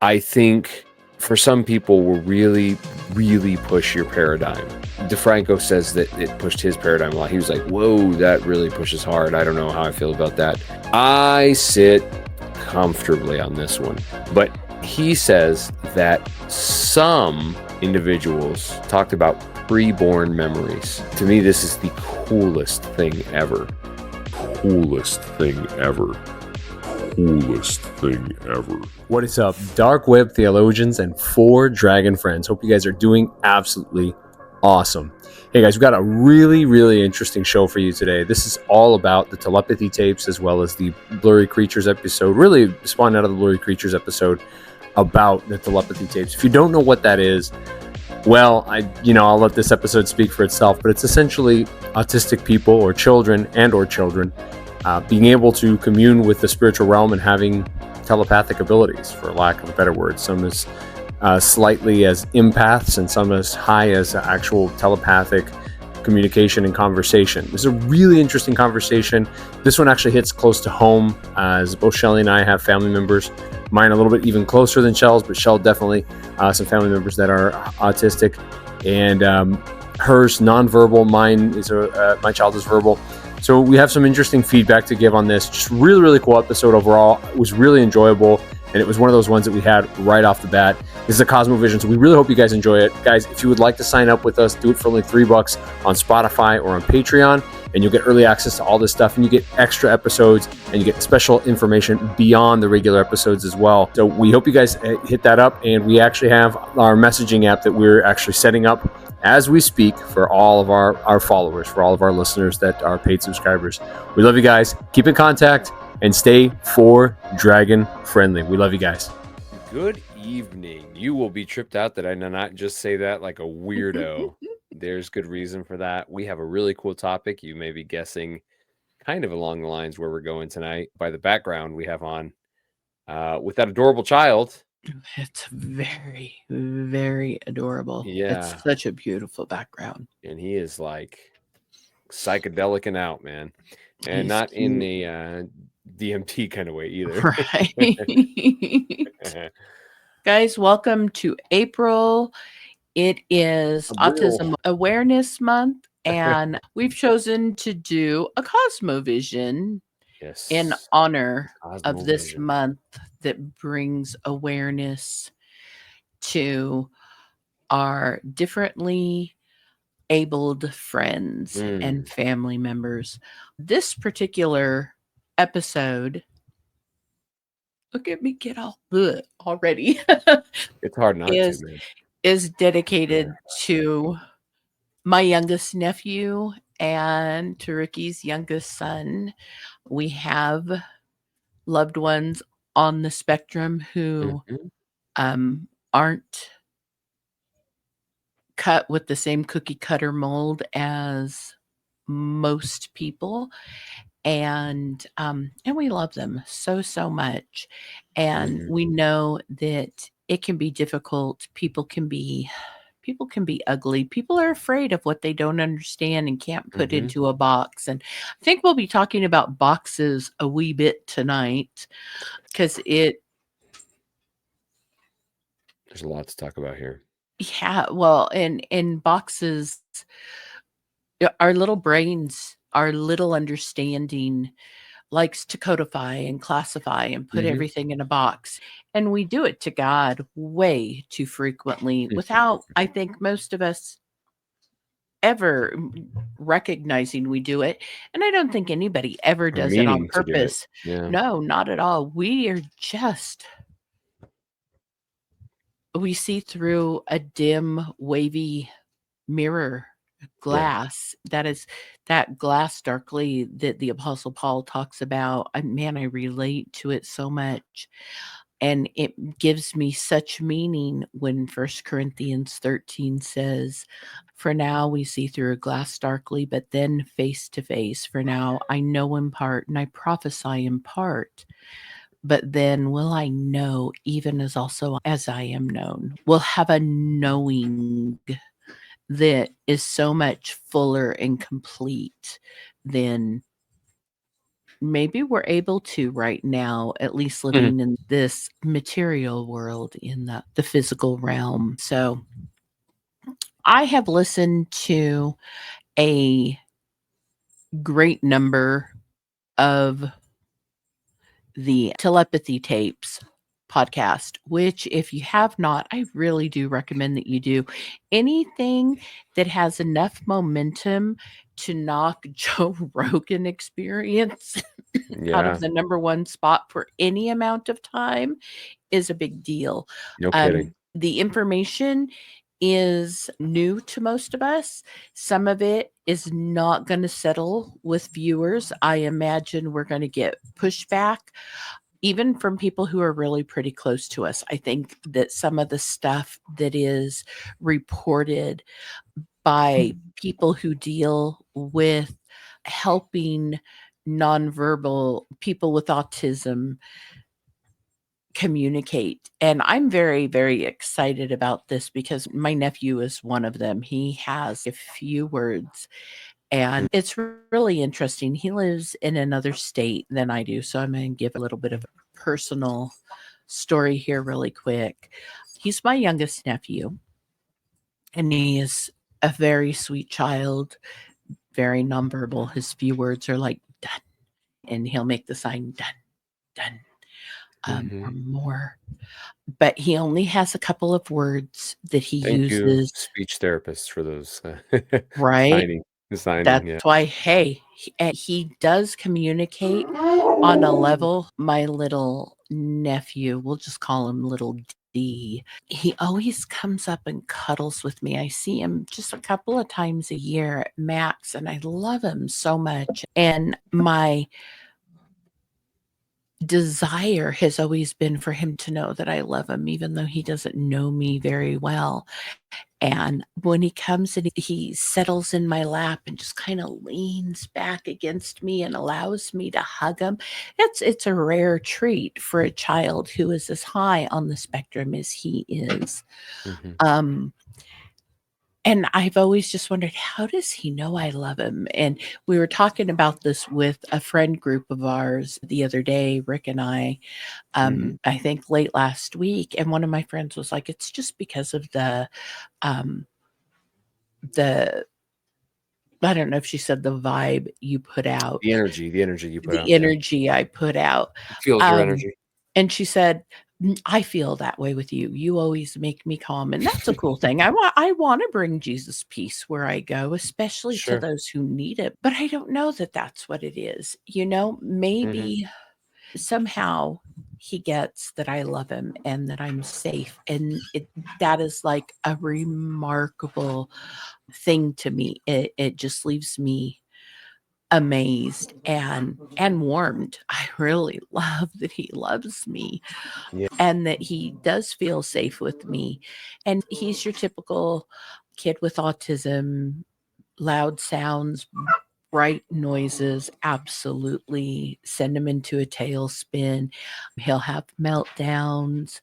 I think for some people will really, really push your paradigm. DeFranco says that it pushed his paradigm a lot. He was like, whoa, that really pushes hard. I don't know how I feel about that. I sit comfortably on this one. But he says that some individuals talked about preborn memories. To me, this is the coolest thing ever. Coolest thing ever. Coolest thing ever. What is up, dark web theologians and 4 dragon friends? Hope you guys are doing absolutely awesome. Hey guys, we've got a really, really interesting show for you today. This is all about the Telepathy Tapes as well as the Blurry Creatures episode. Really spawned out of the Blurry Creatures episode about the Telepathy Tapes. If you don't know what that is, well, I'll let this episode speak for itself, but it's essentially autistic people or children being able to commune with the spiritual realm and having telepathic abilities, for lack of a better word. Some as slightly as empaths and some as high as actual telepathic communication and conversation. This is a really interesting conversation. This one actually hits close to home, as both Shelly and I have family members. Mine a little bit even closer than Shell's, but Shell definitely some family members that are autistic, and hers nonverbal. Mine is my child is verbal. So we have some interesting feedback to give on this. Just really, really cool episode overall. It was really enjoyable, and it was one of those ones that we had right off the bat. This is a CosmoVision, so we really hope you guys enjoy it. Guys, if you would like to sign up with us, do it for only $3 on Spotify or on Patreon, and you'll get early access to all this stuff, and you get extra episodes, and you get special information beyond the regular episodes as well. So we hope you guys hit that up, and we actually have our messaging app that we're actually setting up as we speak for all of our followers, for all of our listeners that are paid subscribers. We love you guys. Keep in contact and stay 4 dragon friendly. We love you guys. Good evening. You will be tripped out that I did not just say that like a weirdo. There's good reason for that. We have a really cool topic. You may be guessing kind of along the lines where we're going tonight by the background we have on with that adorable child. It's very, very adorable. Yeah. It's such a beautiful background. And he is like psychedelicing out, man. And He's not cute. in a DMT kind of way either. Right. Guys, welcome to April. It is Autism Awareness Month, and we've chosen to do a CosmoVision in honor of this month that brings awareness to our differently abled friends and family members. This particular episode, look at me get all already. It's hard not to, man. Is dedicated to my youngest nephew and to Ricky's youngest son. We have loved ones on the spectrum who aren't cut with the same cookie cutter mold as most people, and we love them so much, and we know that it can be difficult. People can be ugly. People are afraid of what they don't understand and can't put into a box. And I think we'll be talking about boxes a wee bit tonight, because there's a lot to talk about here. Yeah, well, in boxes, our little brains, our little understanding likes to codify and classify and put everything in a box. And we do it to God way too frequently without, I think, most of us ever recognizing we do it. And I don't think anybody ever does it on purpose. Yeah. No, not at all. We see through a dim, wavy mirror glass. That is that glass darkly that the Apostle Paul talks about. I relate to it so much, and it gives me such meaning when 1 Corinthians 13 says, "For now we see through a glass darkly, but then face to face. For now I know in part, and I prophesy in part. But then will I know, even as also as I am known." We'll have a knowing that is so much fuller and complete than maybe we're able to right now, at least Mhm. living in this material world, in the physical realm. So I have listened to a great number of the Telepathy Tapes podcast, which, if you have not, I really do recommend that you do. Anything that has enough momentum to knock Joe Rogan Experience out Yeah. of the number one spot for any amount of time is a big deal. No kidding. The information is new to most of us. Some of it is not going to settle with viewers. I imagine we're going to get pushback, even from people who are really pretty close to us. I think that some of the stuff that is reported by people who deal with helping nonverbal people with autism communicate. And I'm very, very excited about this because my nephew is one of them. He has a few words, and it's really interesting. He lives in another state than I do. So I'm going to give a little bit of a personal story here, really quick. He's my youngest nephew, and he is a very sweet child, very nonverbal. His few words are like done, and he'll make the sign done, done, or Mhm. more. But he only has a couple of words that he Thank you, uses, speech therapists, for those, right? signing, That's yeah. why, hey, he does communicate on a level. My little nephew, we'll just call him little D. He always comes up and cuddles with me. I see him just a couple of times a year at max, and I love him so much. And my desire has always been for him to know that I love him, even though he doesn't know me very well. And when he comes and he settles in my lap and just kind of leans back against me and allows me to hug him, it's a rare treat for a child who is as high on the spectrum as he is. Mhm. Um, and I've always just wondered, how does he know I love him? And we were talking about this with a friend group of ours the other day, Rick and Mhm. I think late last week. And one of my friends was like, it's just because of um, the I don't know if she said the vibe you put out, The energy you put out, the yeah. energy I put out. It feels your Um, energy. and she said, I feel that way with you. You always make me calm. And that's a cool thing. I want to bring Jesus peace where I go, especially to Sure. those who need it. But I don't know that that's what it is. Mhm. Maybe somehow he gets that I love him and that I'm safe. And that is like a remarkable thing to me. It just leaves me amazed and warmed. I really love that he loves me Yeah. and that he does feel safe with me. And he's your typical kid with autism, loud sounds, bright noises, absolutely send him into a tailspin. He'll have meltdowns.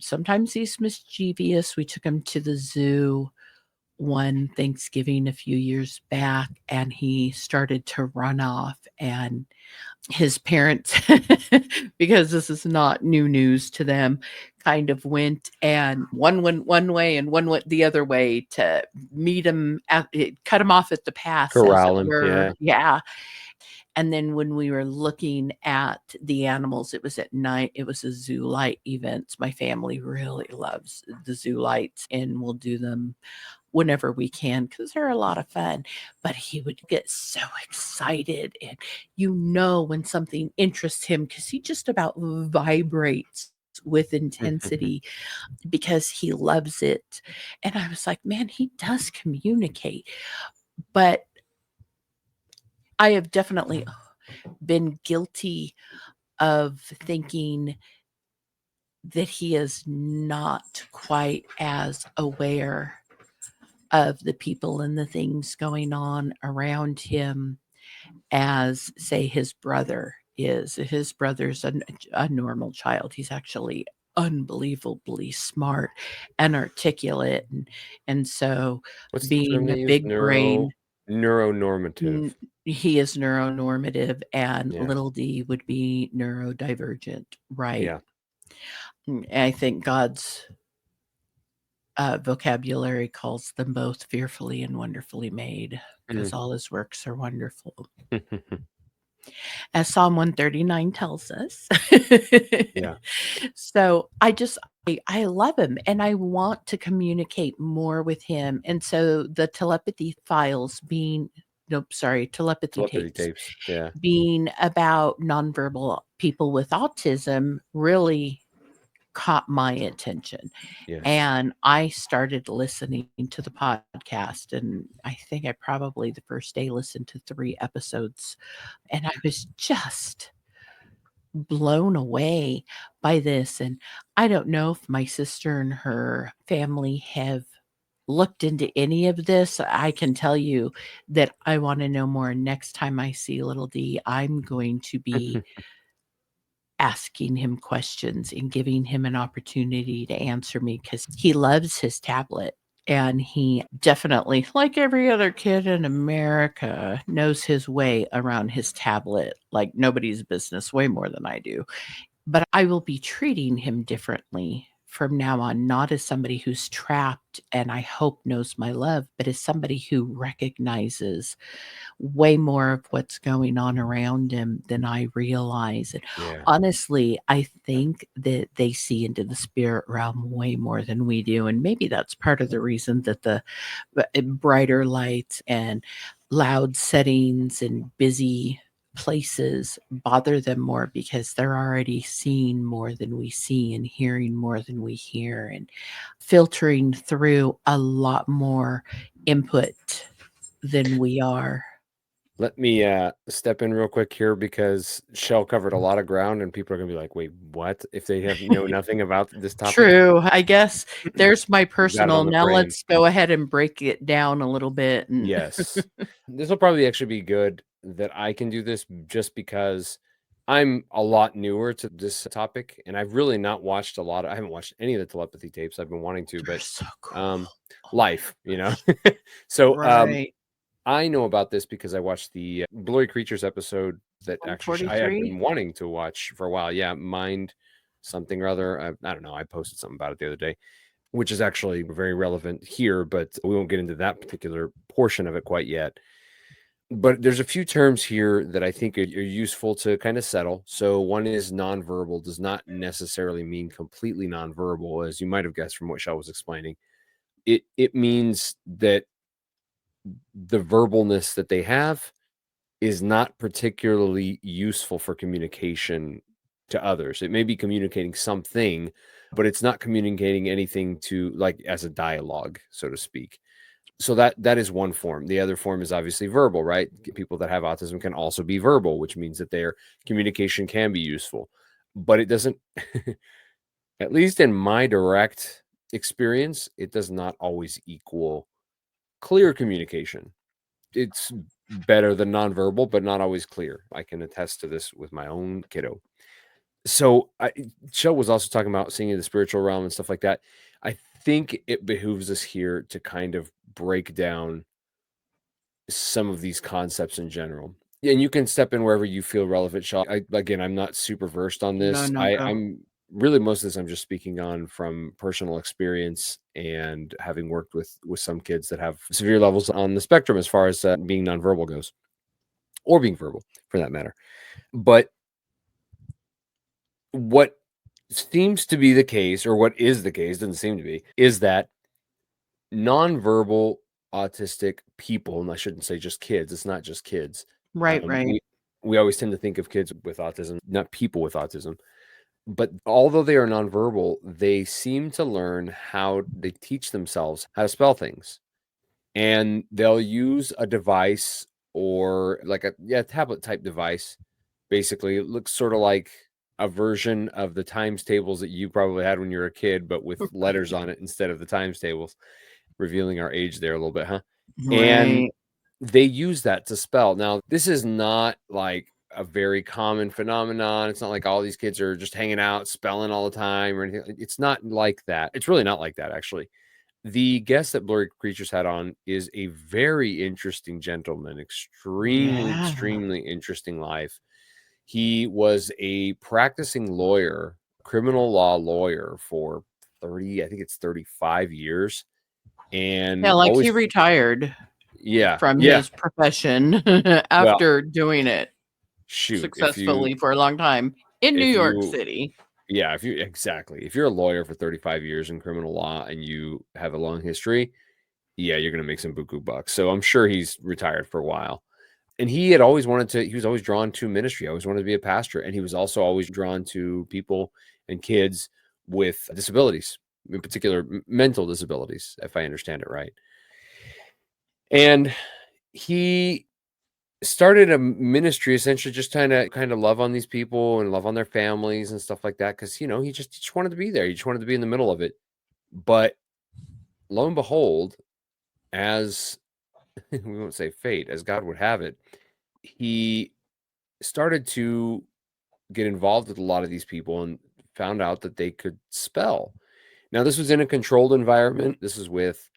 Sometimes he's mischievous. We took him to the zoo one Thanksgiving a few years back, and he started to run off, and his parents, because this is not new news to them, kind of went, and one went one way and one went the other way to meet him cut him off at the pass, as it Corral him, were. yeah. Yeah. And then when we were looking at the animals, it was at night. It was a zoo light event. My family really loves the zoo lights, and we'll do them whenever we can because they're a lot of fun. But he would get so excited, and when something interests him, because he just about vibrates with Mhm. intensity because he loves it. And I was like, man, he does communicate. But I have definitely been guilty of thinking that he is not quite as aware of the people and the things going on around him as, say, his brother is. His brother's a normal child. He's actually unbelievably smart and articulate. And so What's the term being they a use? big brain, Neuronormative. he is neuronormative, and Yeah. little d would be neurodivergent, right? Yeah. I think God's vocabulary calls them both fearfully and wonderfully made, because Mm. all his works are wonderful. As Psalm 139 tells us. Yeah. So I love him, and I want to communicate more with him. And so the telepathy files being, nope, sorry, telepathy Telepathy tapes tapes. Yeah. being about nonverbal people with autism really caught my attention. Yes. And I started listening to the podcast. And I think I probably the first day listened to 3 episodes. And I was just blown away by this. And I don't know if my sister and her family have looked into any of this. I can tell you that I want to know more. Next time I see little D, I'm going to be asking him questions and giving him an opportunity to answer me, because he loves his tablet. And he definitely, like every other kid in America, knows his way around his tablet like nobody's business, way more than I do. But I will be treating him differently from now on, not as somebody who's trapped and I hope knows my love, but as somebody who recognizes way more of what's going on around him than I realize. And Yeah. honestly, I think that they see into the spirit realm way more than we do. And maybe that's part of the reason that the brighter lights and loud settings and busy places bother them more, because they're already seeing more than we see and hearing more than we hear and filtering through a lot more input than we are. Let me step in real quick here because Shell covered a lot of ground and people are gonna be like, wait, what? If they have know nothing about this topic. True. I guess there's my You got it personal. on the Now brain. let's go ahead and break it down a little bit. And Yes. This will probably actually be good that I can do this just because I'm a lot newer to this topic and I've really not watched I haven't watched any of the telepathy tapes. I've been wanting to, they're but so um cool. life, you know. So Right. I know about this because I watched the Blurry Creatures episode that actually I had 143. been wanting to watch for a while. Yeah, Mind something or other. I don't know. I posted something about it the other day, which is actually very relevant here, but we won't get into that particular portion of it quite yet. But there's a few terms here that I think are useful to kind of settle. So one is nonverbal does not necessarily mean completely nonverbal, as you might have guessed from what Shell was explaining. It means that the verbalness that they have is not particularly useful for communication to others. It may be communicating something, but it's not communicating anything to like as a dialogue, so to speak. So that is one form. The other form is obviously verbal, right? People that have autism can also be verbal, which means that their communication can be useful. But it doesn't at least in my direct experience, it does not always equal clear communication. It's better than nonverbal, but not always clear. I can attest to this with my own kiddo. So, Joe was also talking about seeing in the spiritual realm and stuff like that. I think it behooves us here to kind of break down some of these concepts in general. And you can step in wherever you feel relevant, Shaw. Again, I'm not super versed on No, this. no, go. I'm really most of this I'm just speaking on from personal experience and having worked with some kids that have severe levels on the spectrum as far as being nonverbal goes, or being verbal for that matter. But what seems to be the case, or what is the case, doesn't seem to be, is that nonverbal autistic people, and I shouldn't say just kids, it's not just kids. Right, right. We always tend to think of kids with autism, not people with autism. But although they are nonverbal, they seem to learn how they teach themselves how to spell things. And they'll use a device or like a tablet type device. Basically, it looks sort of like a version of the times tables that you probably had when you were a kid, but with letters on it instead of the times tables, revealing our age there a little bit, huh? And Right. they use that to spell. Now, this is not like a very common phenomenon. It's not like all these kids are just hanging out spelling all the time or anything. It's not like that. It's really not like that, actually. The guest that Blurry Creatures had on is a very interesting gentleman, extremely, Yeah. extremely interesting life. He was a practicing lawyer, criminal law lawyer for 30, I think it's 35 years. Yeah, And like he always, retired yeah, from yeah. his profession Well, after doing it shoot, successfully for a long time in New if York you, City. yeah, if you, exactly. If you're a lawyer for 35 years in criminal law and you have a long history, yeah, you're going to make some buku bucks. So I'm sure he's retired for a while. And he had always wanted to, he was always drawn to ministry. Always wanted to be a pastor. And he was also always drawn to people and kids with disabilities, in particular mental disabilities, if I understand it right. And he started a ministry, essentially just kind of love on these people and love on their families and stuff like that, because he just wanted to be there. He just wanted to be in the middle of it. But lo and behold, as we won't say fate, as God would have it, he started to get involved with a lot of these people and found out that they could spell. Now, this was in a controlled environment. This is with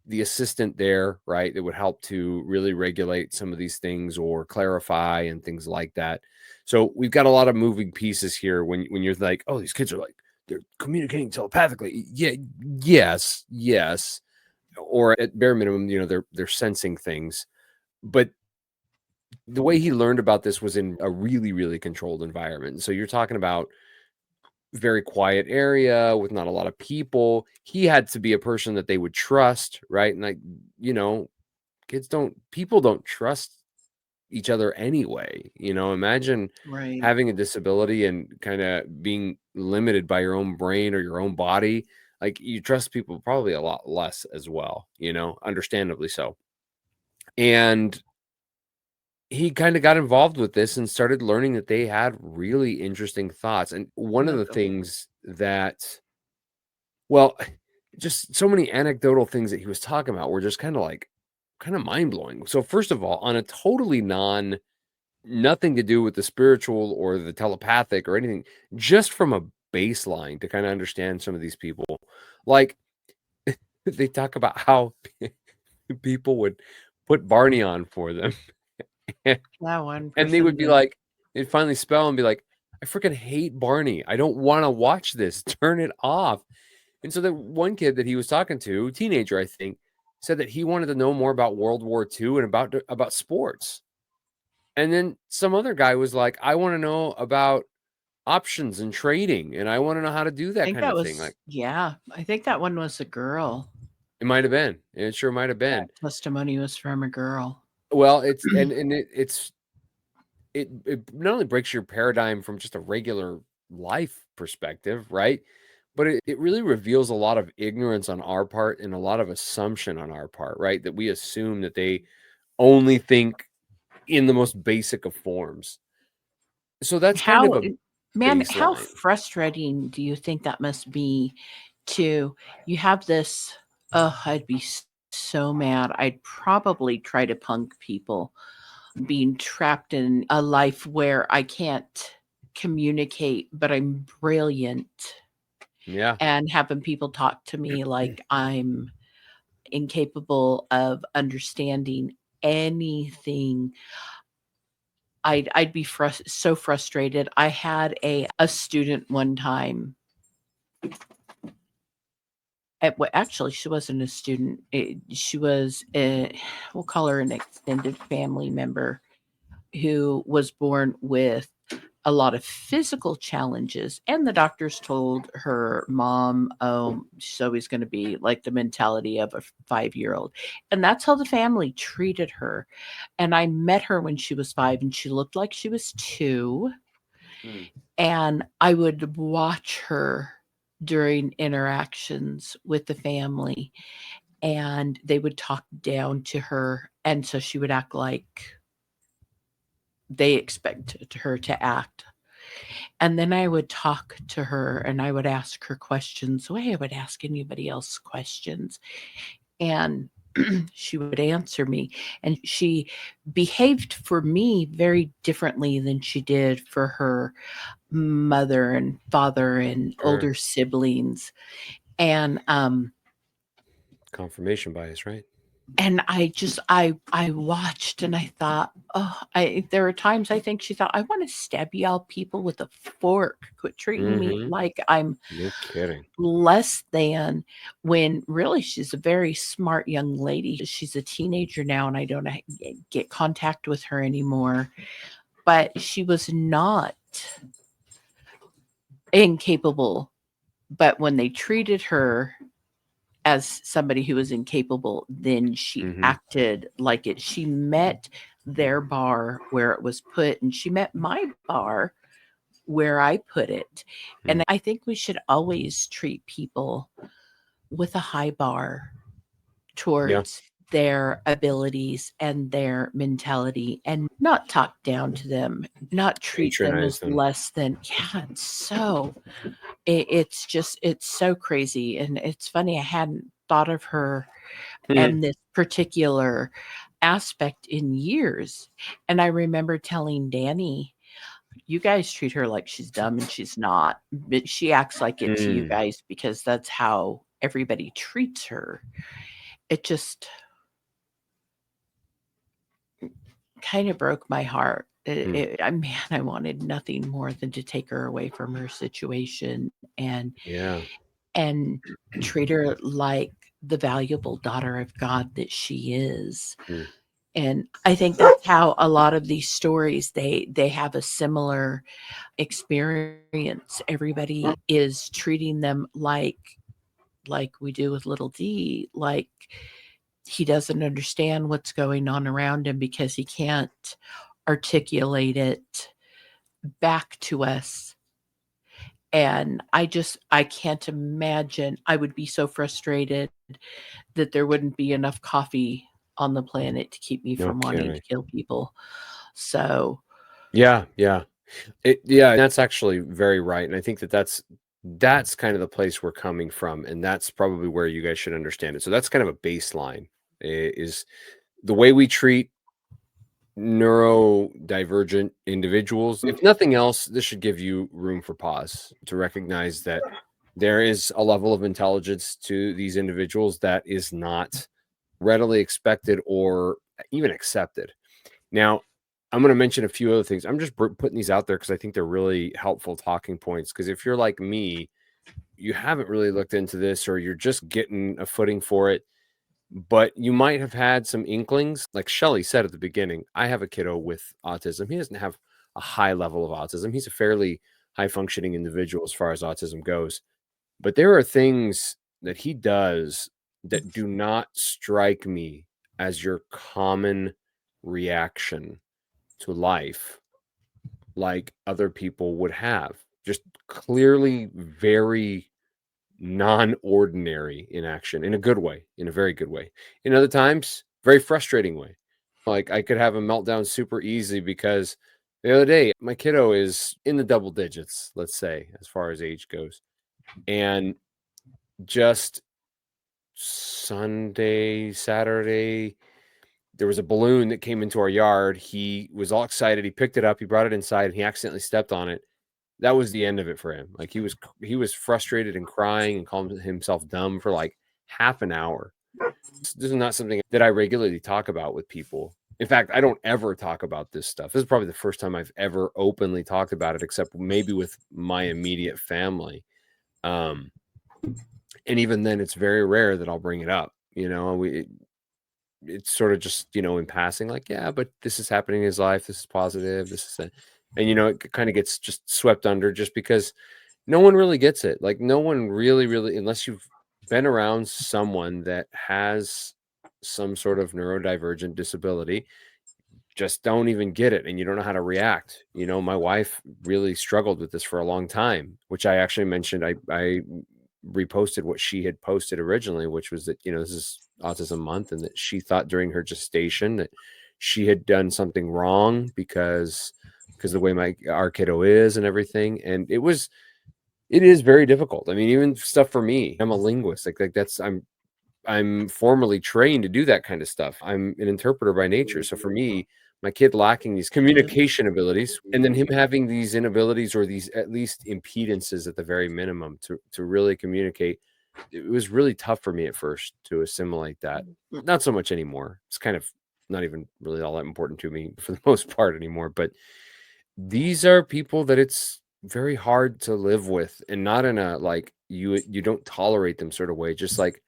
the assistant there, right? That would help to really regulate some of these things or clarify and things like that. So we've got a lot of moving pieces here when you're like, oh, these kids are like, they're communicating telepathically. Yeah, yes. Or at bare minimum, they're sensing things. But the way he learned about this was in a really, really controlled environment. So you're talking about very quiet area with not a lot of people. He had to be a person that they would trust, right? And people don't trust each other anyway. Imagine Right. having a disability and kind of being limited by your own brain or your own body. Like, you trust people probably a lot less as well, understandably so. And he kind of got involved with this and started learning that they had really interesting thoughts. And one of the things that, well, just so many anecdotal things that he was talking about were just kind of mind blowing. So, first of all, on a totally nothing to do with the spiritual or the telepathic or anything, just from a baseline to kind of understand some of these people, like they talk about how people would put Barney on for them. Yeah, one And they person would be did. like, they'd finally spell and be like, I freaking hate Barney. I don't want to watch this. Turn it off. And so the one kid that he was talking to, teenager, I think, said that he wanted to know more about World War II and about sports. And then some other guy was like, I want to know about options and trading, and I want to know how to do I that think kind that of thing. was, Like, yeah, I think that one was a girl. it might have been. It sure might have That been. testimony was from a girl. Well, it not only breaks your paradigm from just a regular life perspective, right? But it really reveals a lot of ignorance on our part and a lot of assumption on our part, right? That we assume that they only think in the most basic of forms. So that's kind of How, a man, how baseline. frustrating do you think that must be to you have this? Oh, I'd be so mad. I'd probably try to punk people being trapped in a life where I can't communicate, but I'm brilliant, Yeah, and having people talk to me like I'm incapable of understanding anything. I'd be so frustrated. I had a student one time. Well, actually, she wasn't a student. She was we'll call her an extended family member who was born with a lot of physical challenges. And the doctors told her mom, oh, she's always going to be like the mentality of a 5-year-old. And that's how the family treated her. And I met her when she was 5 and she looked like she was 2. Mm. And I would watch her during interactions with the family, and they would talk down to her. And so she would act like they expected her to act. And then I would talk to her and I would ask her questions the way I would ask anybody else questions. And she would answer me. And she behaved for me very differently than she did for her mother and father and Sure. older siblings. And Confirmation bias, right? And I watched and I thought, oh, there were times I think she thought, I want to stab y'all people with a fork. Quit treating me Mm-hmm. like I'm No kidding. less than, when really she's a very smart young lady. She's a teenager now and I don't get contact with her anymore. But she was not incapable. But when they treated her as somebody who was incapable, then she Mm-hmm. acted like it. She met their bar where it was put, and she met my bar where I put it. And I think we should always treat people with a high bar Yeah. towards their abilities and their mentality, and not talk down to them, not treat them Patronize as them. less than. Yeah, it's just, it's so crazy. And it's funny, I hadn't thought of her and this particular aspect in years. And I remember telling Danny, you guys treat her like she's dumb, and she's not, but she acts like it to you guys because that's how everybody treats her. It just kind of broke my heart. Man, I wanted nothing more than to take her away from her situation Yeah. and treat her like the valuable daughter of God that she is. Mm. And I think that's how a lot of these stories, they have a similar experience. Everybody is treating them like we do with little D, like he doesn't understand what's going on around him because he can't articulate it back to us. And I can't imagine. I would be so frustrated that there wouldn't be enough coffee on the planet to keep me No from wanting to kidding. kill people. So, Yeah. Yeah. Yeah, that's actually very right. And I think that that's kind of the place we're coming from. And that's probably where you guys should understand it. So that's kind of a baseline, is the way we treat neurodivergent individuals. If nothing else, this should give you room for pause to recognize that there is a level of intelligence to these individuals that is not readily expected or even accepted. Now, I'm going to mention a few other things. I'm just putting these out there because I think they're really helpful talking points. Because if you're like me, you haven't really looked into this, or you're just getting a footing for it, but you might have had some inklings. Like Shelly said at the beginning, I have a kiddo with autism. He doesn't have a high level of autism. He's a fairly high functioning individual as far as autism goes. But there are things that he does that do not strike me as your common reaction to life like other people would have. Just clearly very non-ordinary in action, in a good way, in a very good way. In other times, very frustrating way. Like I could have a meltdown super easy because the other day my kiddo is in the double digits, let's say, as far as age goes. And just Sunday, Saturday, there was a balloon that came into our yard. He was all excited. He picked it up. He brought it inside and he accidentally stepped on it. That was the end of it for him. Like he was frustrated and crying and calling himself dumb for like half an hour. This is not something that I regularly talk about with people. In fact, I don't ever talk about this stuff. This is probably the first time I've ever openly talked about it, except maybe with my immediate family. Um, and even then, it's very rare that I'll bring it up. It's sort of just, in passing, like, yeah, but this is happening in his life. This is positive. This is that. And, it kind of gets just swept under just because no one really gets it. Like, no one really, really, unless you've been around someone that has some sort of neurodivergent disability, just don't even get it. And you don't know how to react. My wife really struggled with this for a long time, which I actually mentioned. I reposted what she had posted originally, which was that, this is Autism Month, and that she thought during her gestation that she had done something wrong because the way our kiddo is and everything. And it is very difficult. I mean, even stuff for me. I'm a linguist. Like that's I'm formally trained to do that kind of stuff. I'm an interpreter by nature. So for me, my kid lacking these communication abilities, and then him having these inabilities, or these at least impedances at the very minimum to really communicate. it was really tough for me at first to assimilate that. Not so much anymore. It's kind of not even really all that important to me for the most part anymore. But these are people that it's very hard to live with, and not in a like you don't tolerate them sort of way. Just like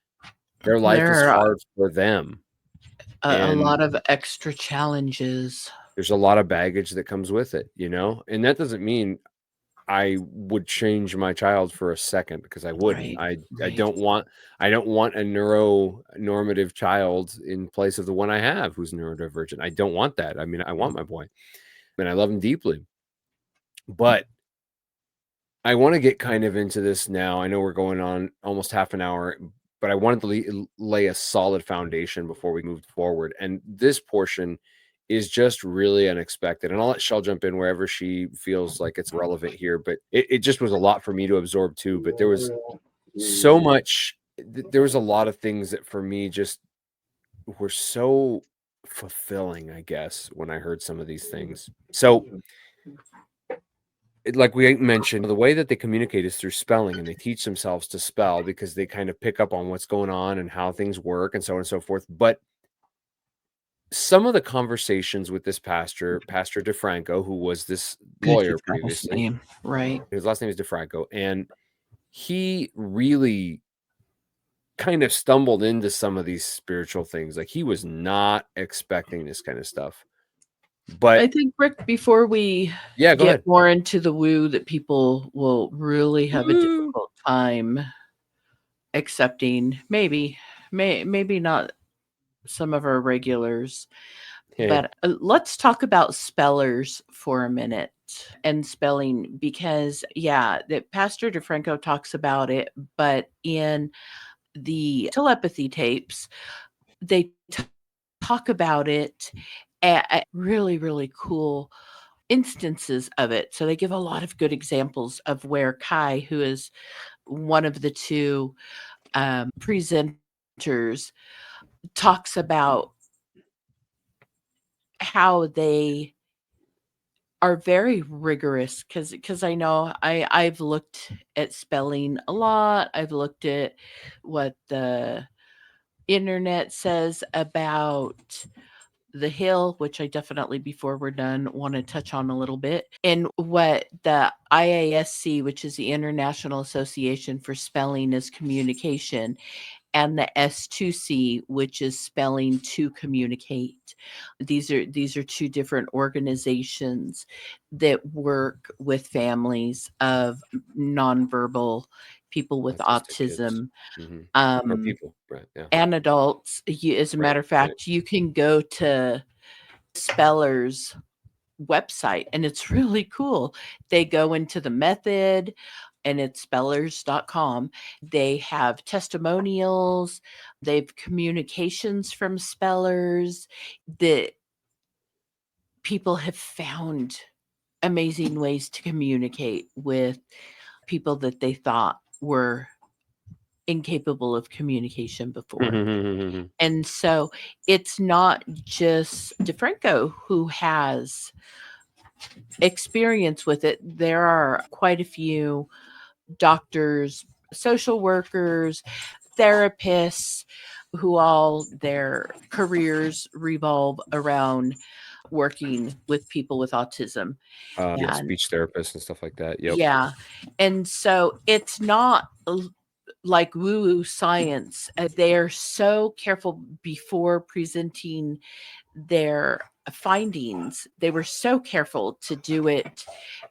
their life is There are hard for them, a and lot of extra challenges. there's a lot of baggage that comes with it, you know. And that doesn't mean I would change my child for a second, because I wouldn't. Right, I right. don't want a neuronormative child in place of the one I have who's neurodivergent. I don't want that. I mean, I want my boy, and I love him deeply. But I want to get kind of into this now. I know we're going on almost half an hour, but I wanted to lay a solid foundation before we moved forward. And this portion is just really unexpected. And I'll let Shell jump in wherever she feels like it's relevant here. But it just was a lot for me to absorb too. But there was so much, there was a lot of things that for me just were so fulfilling, I guess, when I heard some of these things. So, like we mentioned, the way that they communicate is through spelling, and they teach themselves to spell because they kind of pick up on what's going on and how things work and so on and so forth. But some of the conversations with this Pastor DeFranco, who was this Good lawyer last previously, name, right. his last name is DeFranco, and he really kind of stumbled into some of these spiritual things. Like, he was not expecting this kind of stuff. But I think, Rick, before we yeah, go get ahead. more into the woo that people will really have a Woo! difficult time accepting, maybe not some of our regulars, Yeah. but let's talk about spellers for a minute and spelling, because yeah, that Pastor DeFranco talks about it, but in the telepathy tapes, they talk about it at really, really cool instances of it. So they give a lot of good examples of where Kai, who is one of the two presenters, talks about how they are very rigorous, because I know I've looked at spelling a lot. I've looked at what the internet says about the Hill, which I definitely, before we're done, want to touch on a little bit, and what the IASC, which is the International Association for Spelling as Communication, and the S2C, which is spelling to communicate. These are two different organizations that work with families of nonverbal people with Autistic kids. autism, Or um, people, right? Yeah. and adults. As a Right, matter of right. fact, you can go to Spellers website, and it's really cool. They go into the method, and it's spellers.com. They have testimonials, they've communications from spellers that people have found amazing ways to communicate with people that they thought were incapable of communication before. And so it's not just DeFranco who has experience with it. There are quite a few doctors, social workers, therapists who all their careers revolve around working with people with autism. Yeah, And speech therapists and stuff like that. Yep. yeah, and so it's not like woo woo science. They're so careful before presenting their findings. They were so careful to do it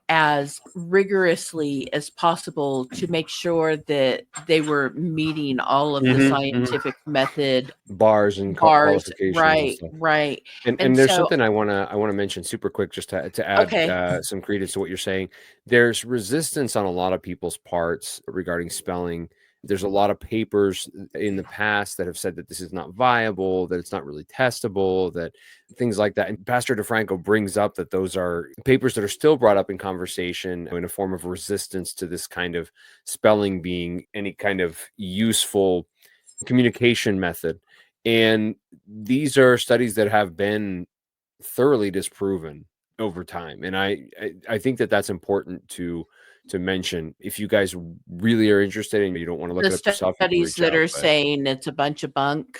as rigorously as possible to make sure that they were meeting all of the scientific method Bars and bars. qualifications and Right, stuff. right. And And there's so, something I wanna mention super quick, just to add okay, some credence to what you're saying. There's resistance on a lot of people's parts regarding spelling. There's a lot of papers in the past that have said that this is not viable, that it's not really testable, that things like that. And Pastor DeFranco brings up that those are papers that are still brought up in conversation in a form of resistance to this kind of spelling being any kind of useful communication method. And these are studies that have been thoroughly disproven over time. And I think that that's important to mention. If you guys really are interested and you don't want to look The it up yourself, you can studies reach that out. are But saying it's a bunch of bunk.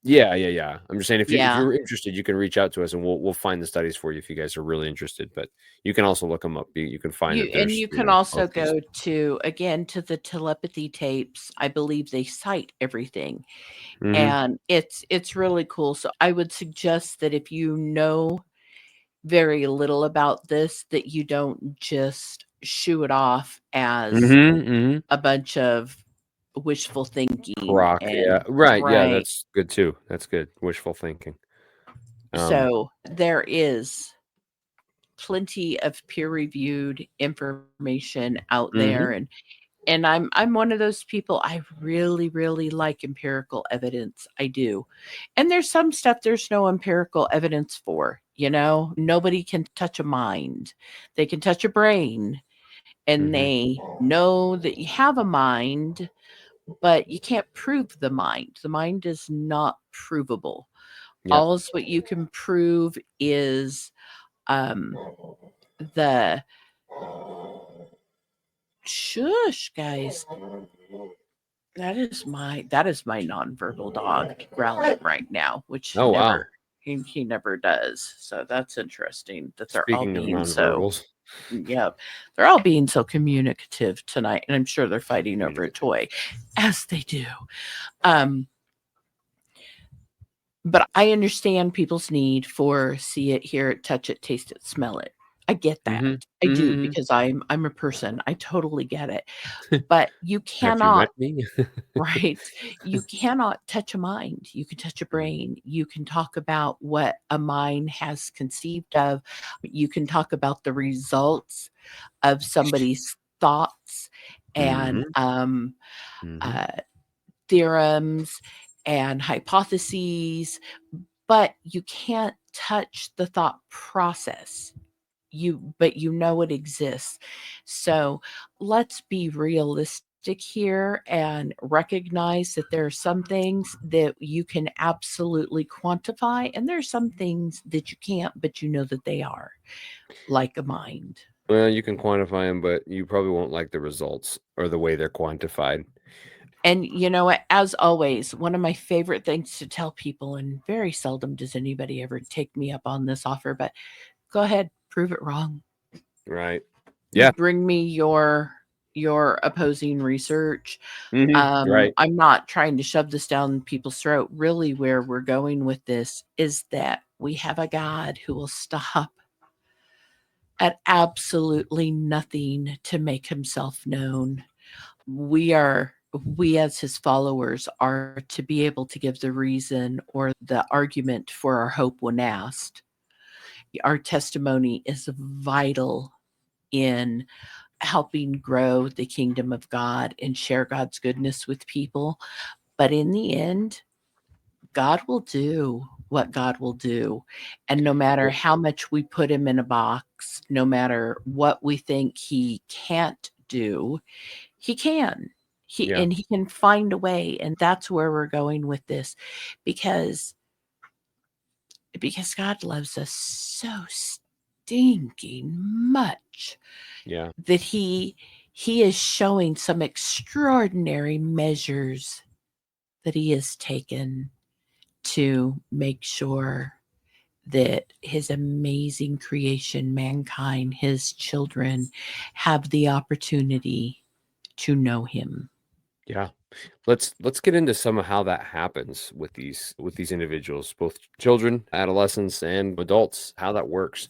yeah. I'm just saying, if Yeah. you're interested, you can reach out to us and we'll find the studies for you if you guys are really interested. But you can also look them up. You can find that there's, You can also both these. go to, again, to the Telepathy Tapes. I believe they cite everything, Hmm. and it's really cool. So I would suggest that if you know very little about this, that you don't just shoo it off as Hmm. a bunch of wishful thinking Crock, and yeah, right, yeah, right. that's good too. That's good. Wishful thinking. Um, So there is plenty of peer-reviewed information out there, mhm, and I'm one of those people. I really, really like empirical evidence. I do. And there's some stuff there's no empirical evidence for, you know? Nobody can touch a mind. They can touch a brain, and mhm, they know that you have a mind, but you can't prove the mind. The mind is not provable. yep. All's what you can prove is um the shush, guys. That is my nonverbal dog growling right now, which Oh, wow. he never does. So that's interesting that they're all Speaking of being so, nonverbals, yeah, they're all being so communicative tonight, and I'm sure they're fighting over a communicate. toy, as they do. Um, but I understand people's need for see it, hear it, touch it, taste it, smell it. I get that. Mhm, I do, mhm, because I'm a person. I totally get it. But you have you met cannot. me? Right. You cannot touch a mind. You can touch a Mhm, brain. You can talk about what a mind has conceived of. You can talk about the results of somebody's thoughts and mhm, mhm, uh, theorems and hypotheses, but you can't touch the thought process. But you know it exists. So let's be realistic here and recognize that there are some things that you can absolutely quantify, and there are some things that you can't, but you know that they are, like a mind. well, you can quantify them, but you probably won't like the results or the way they're quantified. And you know what? As always, one of my favorite things to tell people, and very seldom does anybody ever take me up on this offer, but go ahead, prove it wrong. Right. Yeah. Bring me your opposing research. Mhm, right. I'm not trying to shove this down people's throat. Really, where we're going with this is that we have a God who will stop at absolutely nothing to make himself known. We are we as his followers are to be able to give the reason or the argument for our hope when asked. Our testimony is vital in helping grow the kingdom of God and share God's goodness with people. But in the end, God will do what God will do. And no matter Well, how much we put him in a box, no matter what we think he can't do, he can. yeah, He can find a way. And that's where we're going with this, because God loves us so stinking much yeah, that he is showing some extraordinary measures that he has taken to make sure that his amazing creation, mankind, his children, have the opportunity to know him. yeah. Let's get into some of how that happens with these individuals, both children, adolescents, and adults, how that works.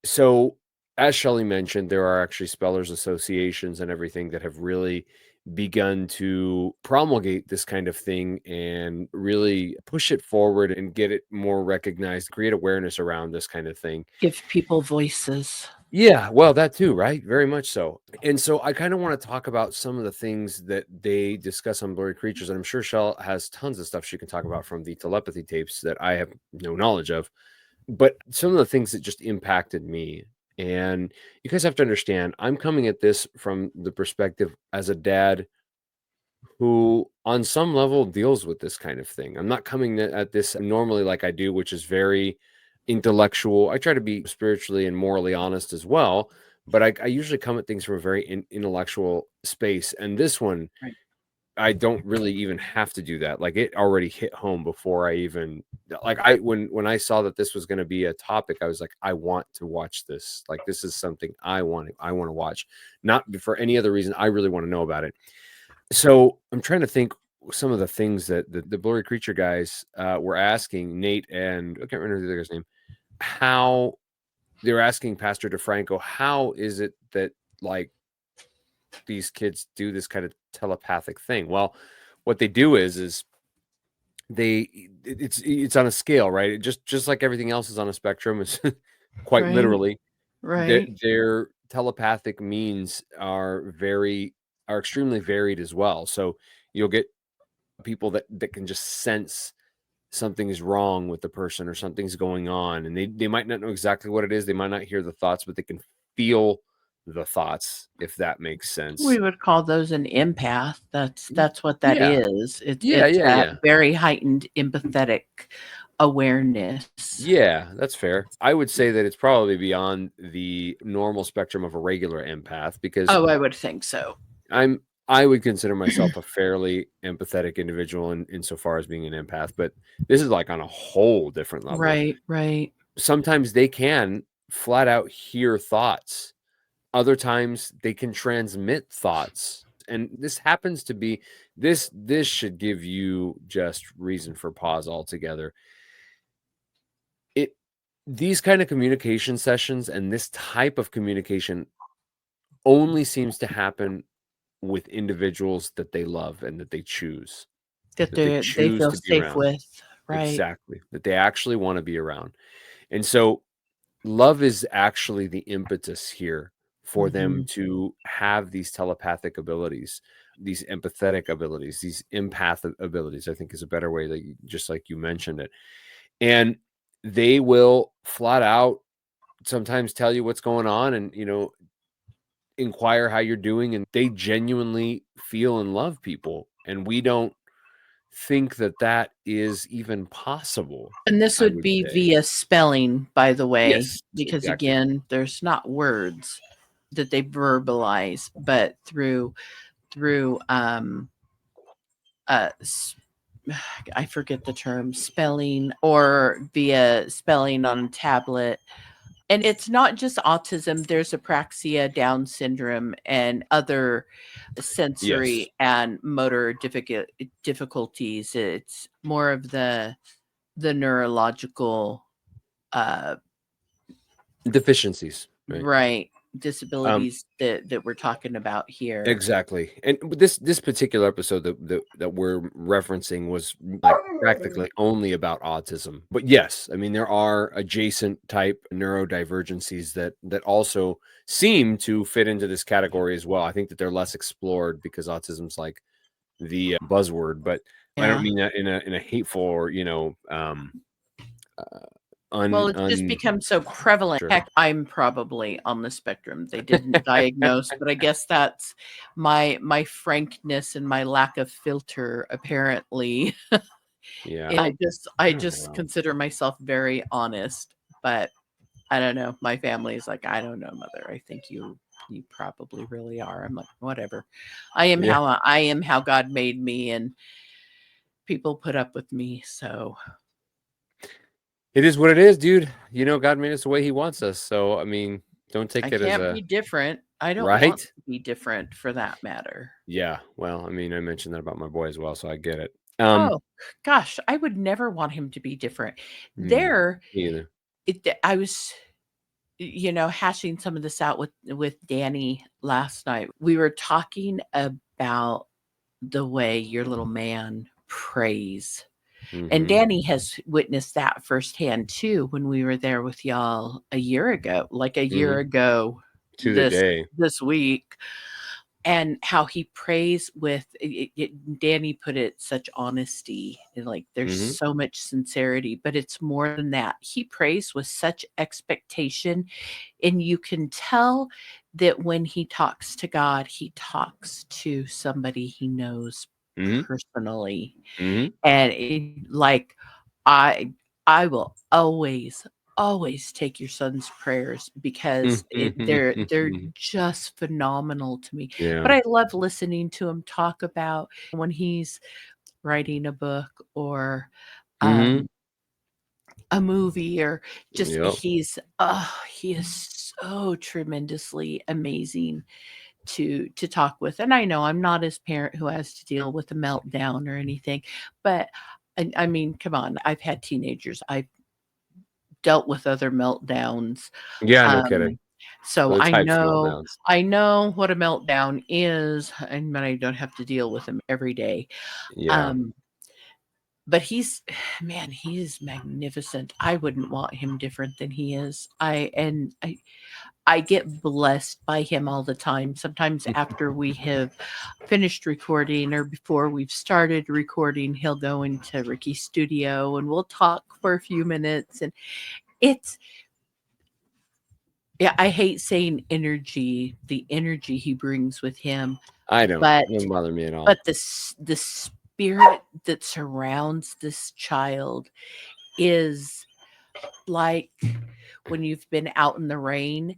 So, as Shelley mentioned, there are actually spellers associations and everything that have really begun to promulgate this kind of thing and really push it forward and get it more recognized, create awareness around this kind of thing. Give people voices. Yeah, well, that too, right? Very much so. And so I kind of want to talk about some of the things that they discuss on Blurry Creatures. And I'm sure Shell has tons of stuff she can talk about from the telepathy tapes that I have no knowledge of. But some of the things that just impacted me. And you guys have to understand, I'm coming at this from the perspective as a dad who, on some level, deals with this kind of thing. I'm not coming at this normally like I do, which is very intellectual. I try to be spiritually and morally honest as well, but I usually come at things from a very intellectual space. And this one, Right. I don't really even have to do that. Like, it already hit home before I even, like, when I saw that this was going to be a topic, I was like, I want to watch this. Like, this is something I want to watch, not for any other reason. I really want to know about it. So I'm trying to think some of the things that the Blurry Creature guys were asking Nate, and I can't remember the other guy's name, how they were asking Pastor DeFranco, how is it that, like, these kids do this kind of telepathic thing? Well, what they do is it's on a scale, right? Just like everything else is on a spectrum. It's quite Right. literally Right. their telepathic means are extremely varied as well. So you'll get people that can just sense something is wrong with the person or something's going on, and they might not know exactly what it is. They might not hear the thoughts, but they can feel the thoughts, if that makes sense. We would call those an empath. That's what that Yeah. is. Yeah, It's yeah, that yeah. very heightened empathetic awareness. Yeah, that's fair. I would say that it's probably beyond the normal spectrum of a regular empath, because Oh, I would think so. I would consider myself a fairly empathetic individual insofar as being an empath, but this is like on a whole different level. Right, right. Sometimes they can flat out hear thoughts. Other times they can transmit thoughts. And this happens to be this should give you just reason for pause altogether. These kind of communication sessions and this type of communication only seems to happen with individuals that they love and that they choose. That That they they choose feel to be safe around. with. Right. Exactly. That they actually wanna be around. And so, love is actually the impetus here for them Mhm. to have these telepathic abilities, these empathetic abilities, these empath abilities, I think is a better way, that just like you mentioned it. And they will flat out sometimes tell you what's going on, and, inquire how you're doing, and they genuinely feel and love people. And we don't think that that is even possible, And this I would would be say. via spelling, by the way, Yes, because exactly. again, there's not words that they verbalize, but through uh I forget the term, spelling, or via spelling on a tablet. And it's not just autism, there's apraxia, Down syndrome, and other Yes. sensory and motor difficulties. It's more of the neurological uh Deficiencies, right? right Um, disabilities that we're talking about here. exactly. And this particular episode that we're referencing was, like, practically only about autism. But yes, I mean, there are adjacent type neurodivergencies that also seem to fit into this category as well. I think that they're less explored because autism's like the buzzword, but I don't Yeah. mean that in a hateful or, uh, Well, un it's just un become so prevalent. sure. Heck, I'm probably on the spectrum. They didn't diagnose, but I guess that's my frankness and my lack of filter apparently. Yeah. And I I don't just know. consider myself very honest, but I don't know. My family's like, "I don't know, mother. I think you probably really are." I'm like, "Whatever. Yeah. I am how God made me, and people put up with me." So, It is what it is, dude. God made us the way he wants us. So, I mean, don't I take it as can't a be different. I don't want right. to be different for that matter. Yeah. Well, I mean, I mentioned that about my boy as well, so I get it. Oh, gosh, I would never want him to be different. Hmm, There me either. I was, hashing some of this out with Danny last night. We were talking about the way your little man prays. And Hmm. Danny has witnessed that firsthand too when we were there with y'all a year ago, like a year Hmm. ago To the day. this week. And how he prays with Danny put it, such honesty, and like there's Hmm. so much sincerity, but it's more than that. He prays with such expectation, and you can tell that when he talks to God, he talks to somebody he knows Hmm. personally. Hmm. And like I I will always always take your son's prayers because they're just phenomenal to me. Yeah. But I love listening to him talk about when he's writing a book or Mhm. a movie, or just Yep. he is so tremendously amazing to talk with. And I know I'm not his parent who has to deal with a meltdown or anything, but I mean, come on, I've had teenagers. I've dealt with other meltdowns. Yeah, no Um, kidding. so Other I types of know meltdowns. I know what a meltdown is, and but I don't have to deal with them every day. Yeah. Um, but he's man, he is magnificent. I wouldn't want him different than he is. I get blessed by him all the time. Sometimes after we have finished recording or before we've started recording, he'll go into Ricky's studio and we'll talk for a few minutes. And it's, yeah, I hate saying energy, the energy he brings with him, I don't. but It doesn't bother me at all. but the spirit that surrounds this child is like when you've been out in the rain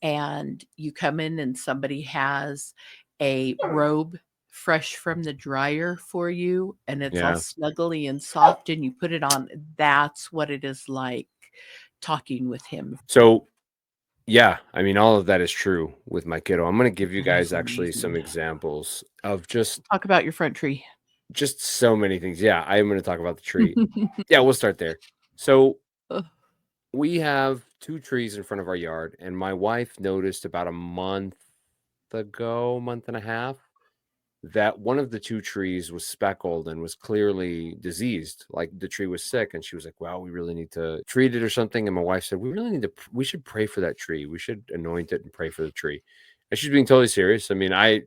and you come in and somebody has a robe fresh from the dryer for you and it's all Yeah. snuggly and soft and you put it on. That's what it is like talking with him. So, yeah, I mean, all of that is true with my kiddo. I'm gonna give you That guys is actually some amazing. examples of just Talk about your front tree. so many things. Yeah, I am gonna talk about the tree. Yeah, we'll start there. So Ugh. we have 2 trees in front of our yard, and my wife noticed about a month ago, month and a half, that one of the 2 trees was speckled and was clearly diseased, like the tree was sick, and she was like, "Well, we really need to treat it or something," and my wife said, "We really need to we should pray for that tree. We should anoint it and pray for the tree." And she's being totally serious. I mean, I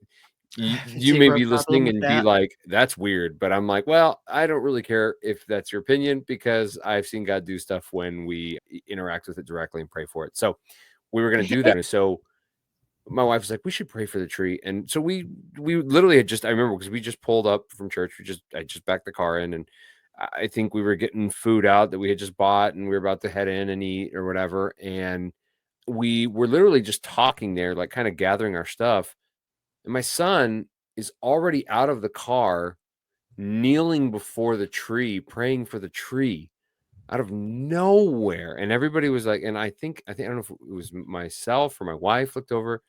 you have you may zero be problem listening with and be that. like, "That's weird," but I'm like, "Well, I don't really care if that's your opinion because I've seen God do stuff when we interact with it directly and pray for it." So, we were gonna do that, and so my wife was like, "We should pray for the tree," and so we literally had just I remember because we just pulled up from church. I just backed the car in, and I think we were getting food out that we had just bought, and we were about to head in and eat or whatever, and we were literally just talking there, like kind of gathering our stuff, and my son is already out of the car, kneeling before the tree, praying for the tree out of nowhere, and everybody was like, and I don't know if it was myself or my wife looked over,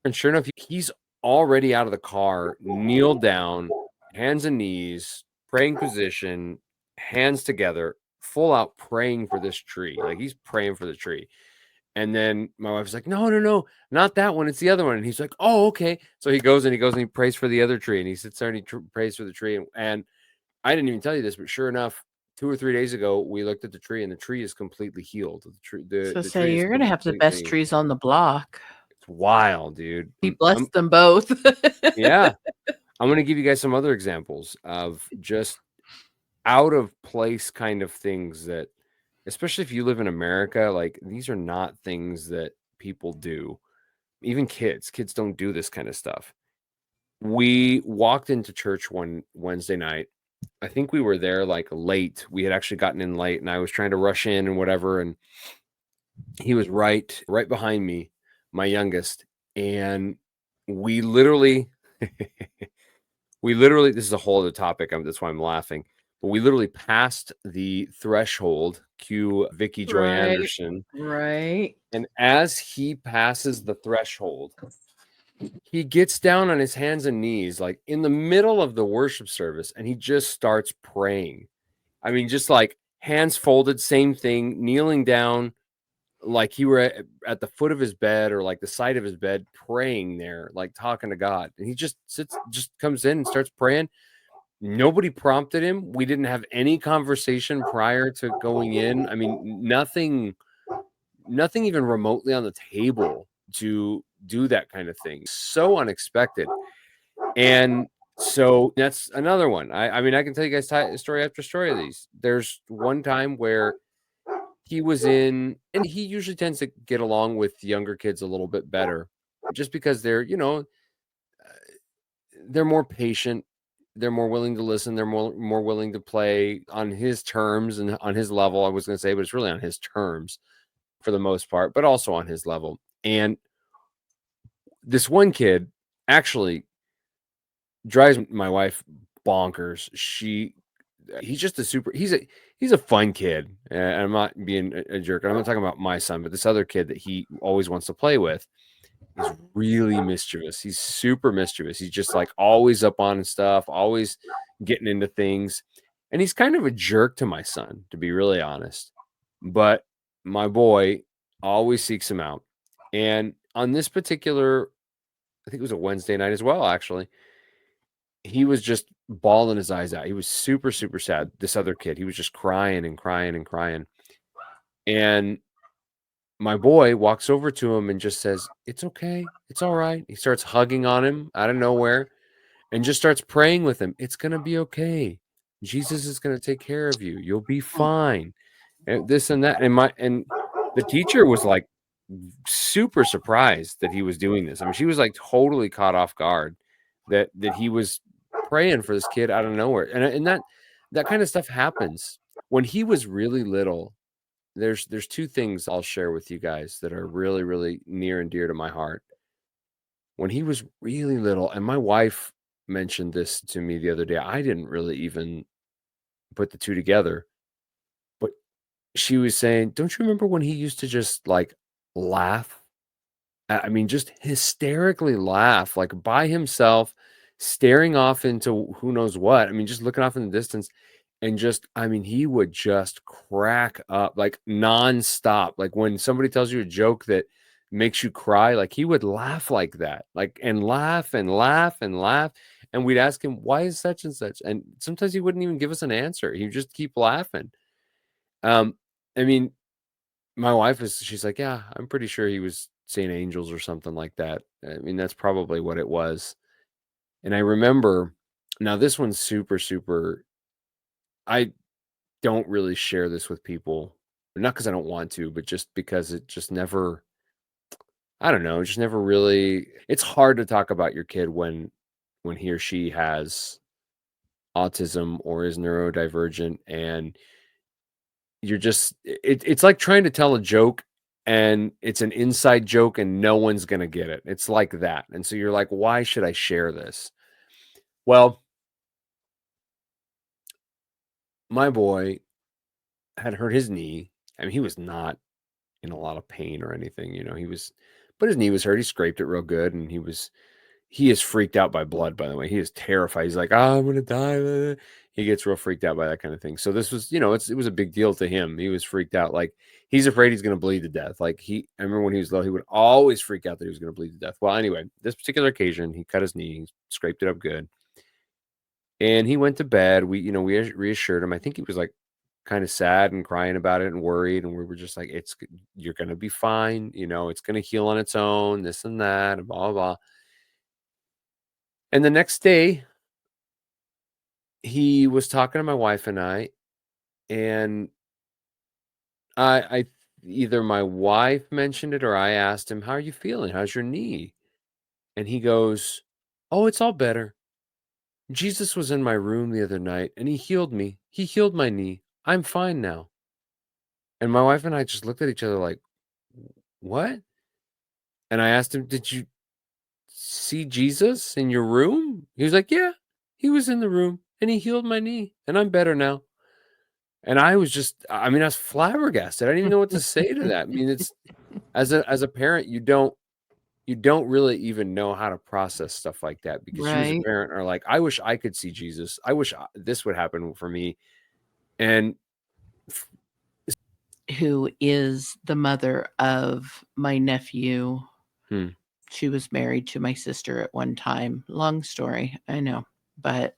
and sure enough, he's already out of the car, kneeled down, hands and knees, praying position, hands together, full out praying for this tree. Like he's praying for the tree. And then my wife's like, "No, no, no, not that one. It's the other one." And he's like, "Oh, okay." So he goes and he prays for the other tree, and he sits there and prays for the tree. And I didn't even tell you this, but sure enough, 2 or 3 days ago, we looked at the tree, and the tree is completely healed. So The tree say is you're gonna have the best completely. trees on the block. It's wild, dude. He blessed them both. Yeah. I'm gonna give you guys some other examples of just out of place kind of things that, especially if you live in America, like these are not things that people do. Even kids don't do this kind of stuff. We walked into church one Wednesday night. I think we were there like late. We had actually gotten in late, and I was trying to rush in and whatever. And he was right behind me, my youngest, and we literally this is a whole other topic. That's why I'm laughing. But we literally passed the threshold, cue Vicky Joy Right. Anderson. Right. And as he passes the threshold, he gets down on his hands and knees, like in the middle of the worship service, and he just starts praying. I mean, just like hands folded, same thing, kneeling down, like he were at the foot of his bed or like the side of his bed, praying there, like talking to God. And he just comes in and starts praying. Nobody prompted him. We didn't have any conversation prior to going in. I mean, nothing even remotely on the table to do that kind of thing. So unexpected. And so that's another one. I mean, I can tell you guys story after story of these. There's one time where he was in, and he usually tends to get along with younger kids a little bit better just because they're more patient. they're more willing to listen. They're more willing to play on his terms and on his level. I was going to say, but it's really on his terms for the most part, but also on his level. And this one kid actually drives my wife bonkers. He's just he's a fun kid. And I'm not being a jerk. I'm not talking about my son, but this other kid that he always wants to play with. He's really mischievous. He's super mischievous. He's just like always up on stuff, always getting into things. And he's kind of a jerk to my son, to be really honest. But my boy always seeks him out. And on this particular, I think it was a Wednesday night as well, actually, he was just bawling his eyes out. He was super, super sad. This other kid, he was just crying and crying and crying. And my boy walks over to him and just says, "It's okay. It's all right." He starts hugging on him out of nowhere and just starts praying with him. "It's going to be okay. Jesus is going to take care of you. You'll be fine." And this and that. And the teacher was like super surprised that he was doing this. I mean, she was like totally caught off guard that he was praying for this kid out of nowhere. And that kind of stuff happens. When he was really little, there's two things I'll share with you guys that are really, really near and dear to my heart. When he was really little, and my wife mentioned this to me the other day, I didn't really even put the two together, but she was saying, "Don't you remember when he used to just like laugh? I mean, just hysterically laugh, like by himself, staring off into who knows what. I mean, just looking off in the distance and just, I mean, he would just crack up like nonstop. Like when somebody tells you a joke that makes you cry, like he would laugh like that, like and laugh and laugh and laugh. And we'd ask him, "Why is such and such?" And sometimes he wouldn't even give us an answer. He'd just keep laughing. Um, I mean, my wife she's like, "Yeah, I'm pretty sure he was seeing angels or something like that." I mean, that's probably what it was. And I remember, now this one's super, super, I don't really share this with people, not because I don't want to, but just because it just never, I don't know, just never really, it's hard to talk about your kid when he or she has autism or is neurodivergent, and you're just it's like trying to tell a joke and it's an inside joke and no one's going to get it. It's like that. And so you're like, "Why should I share this?" Well, my boy had hurt his knee. I mean, he was not in a lot of pain or anything, but his knee was hurt. He scraped it real good, and he is freaked out by blood, by the way. He is terrified. He's like, "Oh, I'm gonna die." He gets real freaked out by that kind of thing. So this was, it was a big deal to him. He was freaked out. Like he's afraid he's gonna bleed to death. Like I remember when he was little, he would always freak out that he was gonna bleed to death. Well, anyway, this particular occasion, he cut his knee, he scraped it up good, and he went to bed. We reassured him. I think he was like kind of sad and crying about it and worried, and we were just like, "You're gonna be fine. It's gonna heal on its own. This and that, and blah blah blah." And the next day, he was talking to my wife and I, and I either my wife mentioned it or I asked him, "How are you feeling? How's your knee?" And he goes, "Oh, it's all better. Jesus was in my room the other night and he healed me. He healed my knee. I'm fine now." And my wife and I just looked at each other like, "What?" And I asked him, "Did you see Jesus in your room?" He was like, "Yeah, he was in the room and he healed my knee and I'm better now." And I was just, I mean, I was flabbergasted. I didn't even know what to say to that. I mean, it's as a parent, you don't really even know how to process stuff like that, because you as a Right. parent are like, "I wish I could see Jesus. I wish this would happen for me." And Who is the mother of my nephew. hmm, She was married to my sister at one time. Long story, I know. But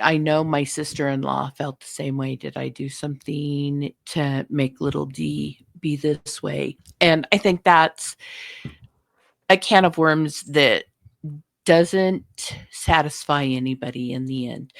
I know my sister-in-law felt the same way. Did I do something to make little D be this way? And I think that's a can of worms that doesn't satisfy anybody in the end.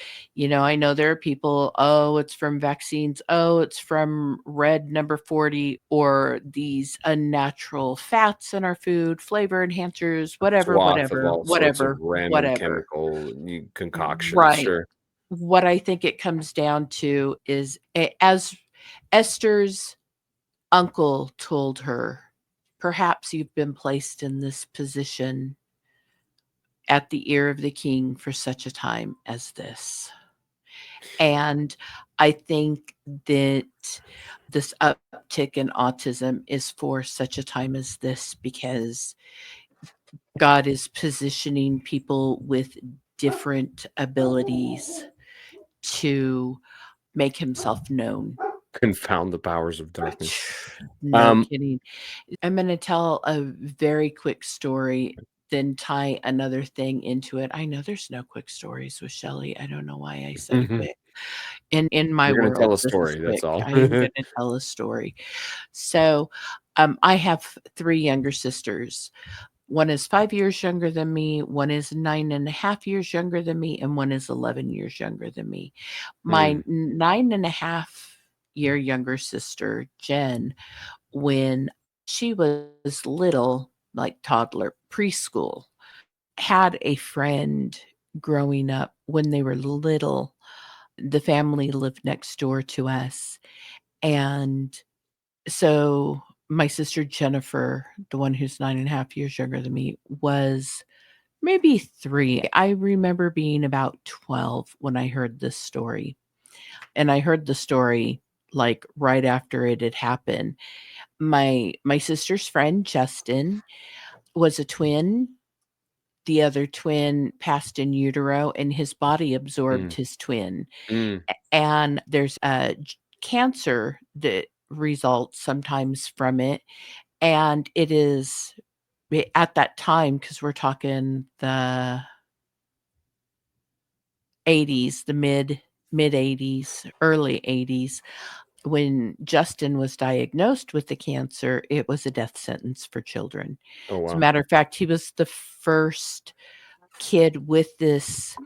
I know there are people, oh, it's from vaccines, oh, it's from red number 40, or these unnatural fats in our food, flavor enhancers, whatever, Swath of whatever, all sorts of whatever, random whatever. chemical concoctions. Right. Sure. What I think it comes down to is, as Esther's uncle told her, perhaps you've been placed in this position at the ear of the king for such a time as this. And I think that this uptick in autism is for such a time as this, because God is positioning people with different abilities to make himself known. Confound the powers of darkness. No kidding. I'm going to tell a very quick story, then tie another thing into it. I know there's no quick stories with Shelley. I don't know why I said Mhm. quick. In my You're gonna world, tell a this is story, that's quick. all. I am going to tell a story. So, I have 3 younger sisters. One is 5 years younger than me, one is 9.5 years younger than me, and one is 11 years younger than me. My Mm, 9.5-year younger sister, Jen, when she was little, like toddler, preschool, had a friend growing up when they were little. The family lived next door to us. And so my sister Jennifer, the one who's 9.5 years younger than me, was maybe 3. I remember being about 12 when I heard this story. And I heard the story like right after it had happened. My sister's friend Justin was a twin. The other twin passed in utero, and his body absorbed mm, his twin. mm. And there's a cancer that results sometimes from it. And it is at that time, because we're talking the 80s, the mid 80s, early 80s, when Justin was diagnosed with the cancer, it was a death sentence for children. Oh, As a wow. matter of fact, he was the first kid with this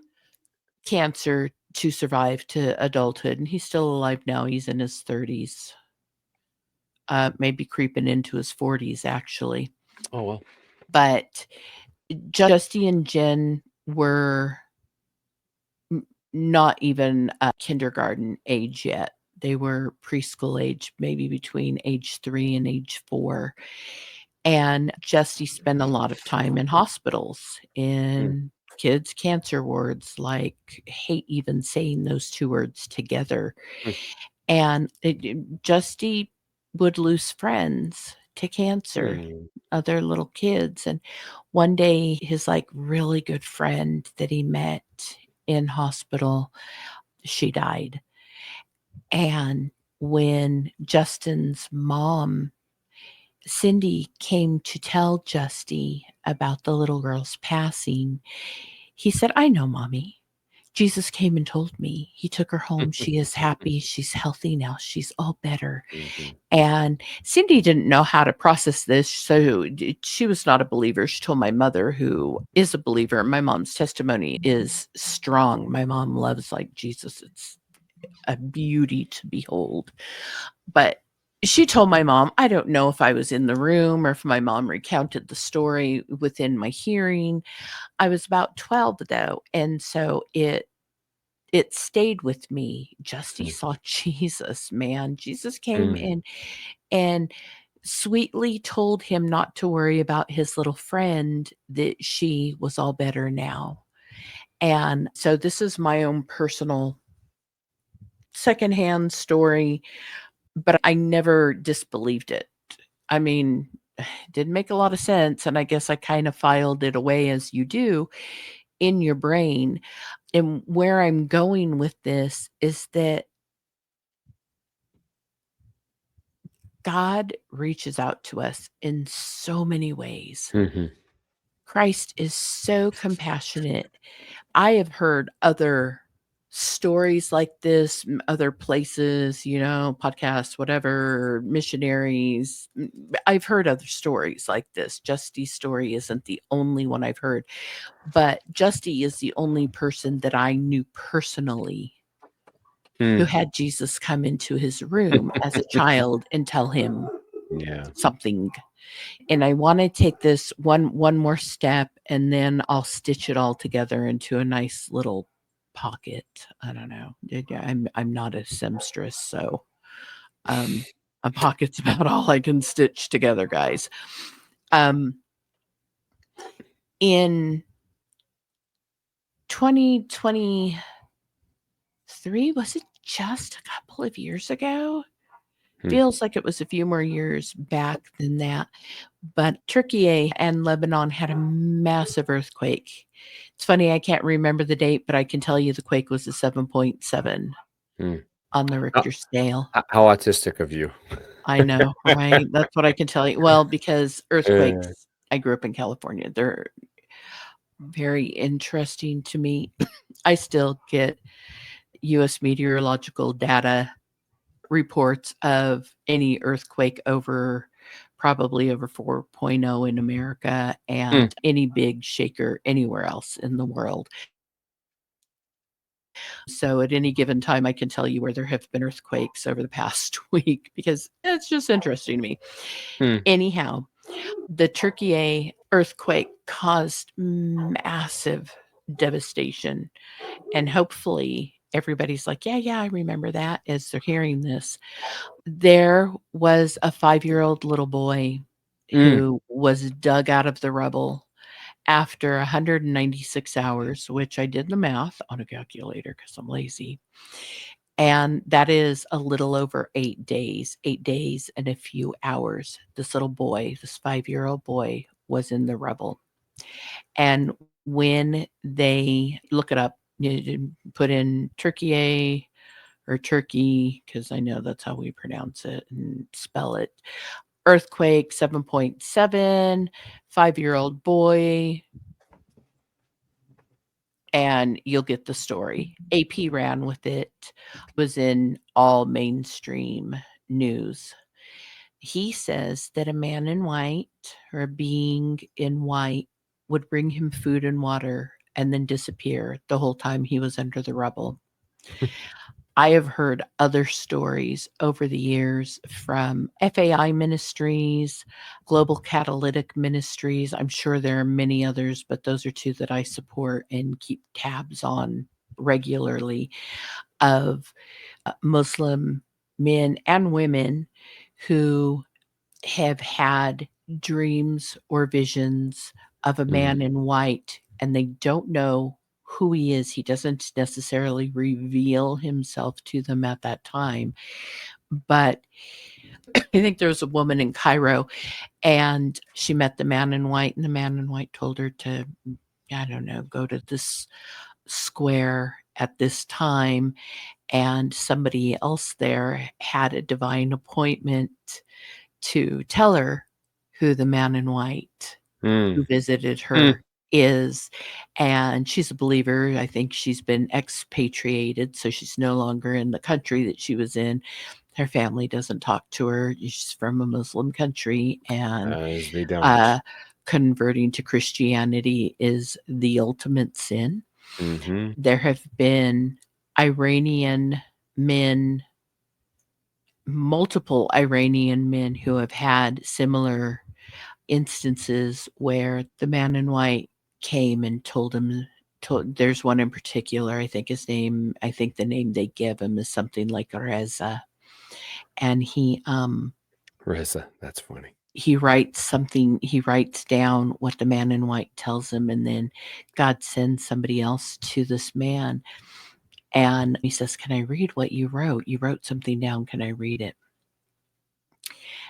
cancer to survive to adulthood, and he's still alive now. He's in his 30s, maybe creeping into his 40s, actually. Oh, well. But Justy and Jen were not even kindergarten age yet. They were preschool age, maybe between age 3 and age 4. And Justy spent a lot of time in hospitals, Mm, in kids' cancer wards, like, hate even saying those 2 words together. mm, And Justy would lose friends to cancer, mm. other little kids. And one day, his like really good friend that he met in hospital, she died. And when Justin's mom, Cindy, came to tell Justy about the little girl's passing, he said, I know, Mommy. Jesus came and told me. He took her home. She is happy. She's healthy now. She's all better. Mhm. And Cindy didn't know how to process this. So she was not a believer. She told my mother, who is a believer. My mom's testimony is strong. My mom loves like Jesus. It's a beauty to behold. But she told my mom, I don't know if I was in the room or if my mom recounted the story within my hearing. I was about 12 though. And so it stayed with me. Justy Mm, saw Jesus, man. Jesus came mm, in and sweetly told him not to worry about his little friend, that she was all better now. And so this is my own personal secondhand story, but I never disbelieved it. I mean, it didn't make a lot of sense. And I guess I kind of filed it away, as you do in your brain. And where I'm going with this is that God reaches out to us in so many ways. mhm. Christ is so compassionate. I have heard other stories like this, other places, podcasts, whatever, missionaries. I've heard other stories like this. Justy's story isn't the only one I've heard, but Justy is the only person that I knew personally who had Jesus come into his room as a child and tell him something. And I want to take this one more step, and then I'll stitch it all together into a nice little pocket. I don't know. I'm not a seamstress, so a pocket's about all I can stitch together, guys. In 2023, was it just a couple of years ago? Feels like it was a few more years back than that. But Turkey and Lebanon had a massive earthquake. It's funny, I can't remember the date, but I can tell you the quake was a 7.7 on the Richter scale. How autistic of you. I know, right? That's what I can tell you. Well, because earthquakes, I grew up in California. They're very interesting to me. I still get U.S. meteorological data reports of any earthquake probably over 4.0 in America, and any big shaker anywhere else in the world. So at any given time, I can tell you where there have been earthquakes over the past week, because it's just interesting to me. Anyhow, the Turkey earthquake caused massive devastation. And hopefully everybody's like, yeah, I remember that, as they're hearing this. There was a 5-year-old little boy who was dug out of the rubble after 196 hours, which I did the math on a calculator because I'm lazy. And that is a little over 8 days, 8 days and a few hours. This little boy, this 5-year-old boy, was in the rubble. And when they look it up, you put in Turkey or Turkey, because I know that's how we pronounce it and spell it. Earthquake 7.7, 5-year-old boy, and you'll get the story. AP ran with it, was in all mainstream news. He says that a man in white, or a being in white, would bring him food and water and then disappear the whole time he was under the rubble. I have heard other stories over the years from FAI ministries, Global Catalytic Ministries. I'm sure there are many others, but those are two that I support and keep tabs on regularly, of Muslim men and women who have had dreams or visions of a man in white, and they don't know who he is. He doesn't necessarily reveal himself to them at that time. But I think there was a woman in Cairo, and she met the man in white, and the man in white told her to, I don't know, go to this square at this time, and somebody else there had a divine appointment to tell her who the man in white who visited her is. And she's a believer. I think she's been expatriated, so she's no longer in the country that she was in. Her family doesn't talk to her. She's from a Muslim country, and As they don't. Converting to Christianity is the ultimate sin. There have been Iranian men, multiple Iranian men, who have had similar instances where the man in white came and told there's one in particular, I think the name they give him is something like Reza. And Reza, that's funny. he writes down what the man in white tells him, and then God sends somebody else to this man, and he says, "Can I read what you wrote? You wrote something down. Can I read it?"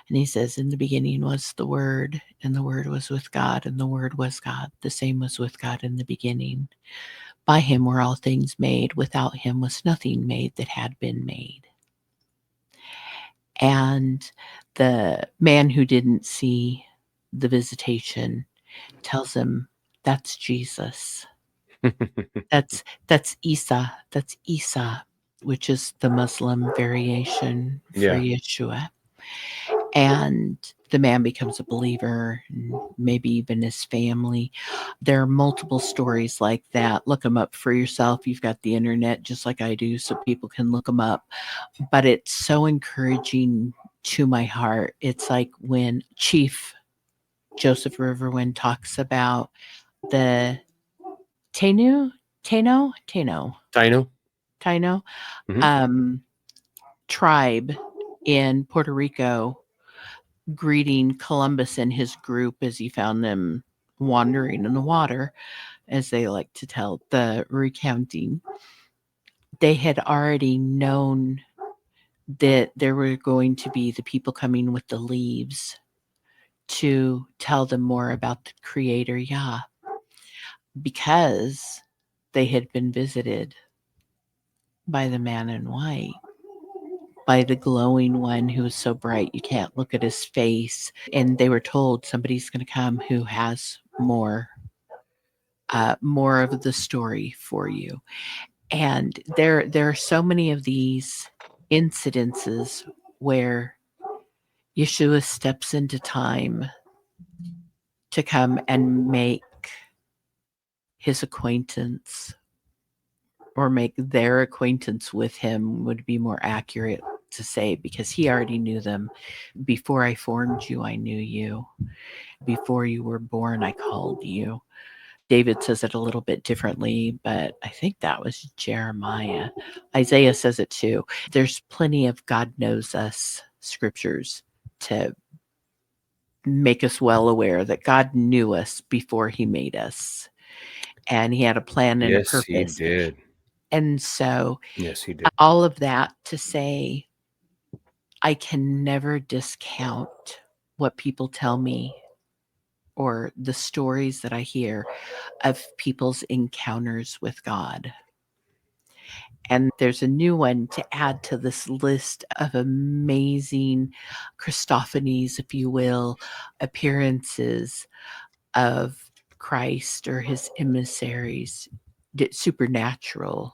And he says, "In the beginning was the Word, and the Word was with God, and the Word was God. The same was with God in the beginning. By him were all things made. Without him was nothing made that had been made." And the man who didn't see the visitation tells him, "That's Jesus." That's Isa. That's Isa, which is the Muslim variation for Yeah. Yeshua. And the man becomes a believer, maybe even his family. There are multiple stories like that. Look them up for yourself. You've got the internet just like I do, so people can look them up. But it's so encouraging to my heart. It's like when Chief Joseph Riverwind talks about the Taino, Taino. Taino Hmm. um, tribe in Puerto Rico greeting Columbus and his group as he found them wandering in the water, as they like to tell the recounting. They had already known that there were going to be the people coming with the leaves to tell them more about the creator Yah, because they had been visited by the man in white, by the glowing one who was so bright you can't look at his face. And they were told somebody's going to come who has more of the story for you. And there are so many of these incidences where Yeshua steps into time to come and make his acquaintance, or make their acquaintance with him would be more accurate to say, because he already knew them. Before I formed you, I knew you. Before you were born, I called you. David says it a little bit differently, but I think that was Jeremiah. Isaiah says it too. There's plenty of God knows us scriptures to make us well aware that God knew us before he made us, and he had a plan and a Yes, he purpose. did. And so Yes, he did. all of that to say, I can never discount what people tell me or the stories that I hear of people's encounters with God. And there's a new one to add to this list of amazing Christophanies, if you will, appearances of Christ or his emissaries, supernatural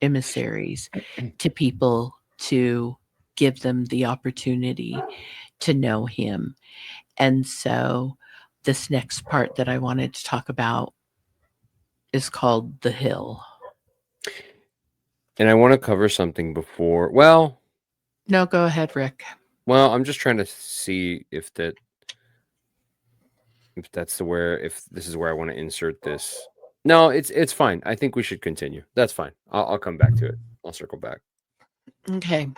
emissaries to people, to give them the opportunity to know him. And so this next part that I wanted to talk about is called The Hill. And I want to cover something before. Well, No, go ahead, Rick. I'm just trying to see if that's if this is where I want to insert this. No, it's fine. I think we should continue. That's fine. I'll come back to it. I'll circle back. Okay.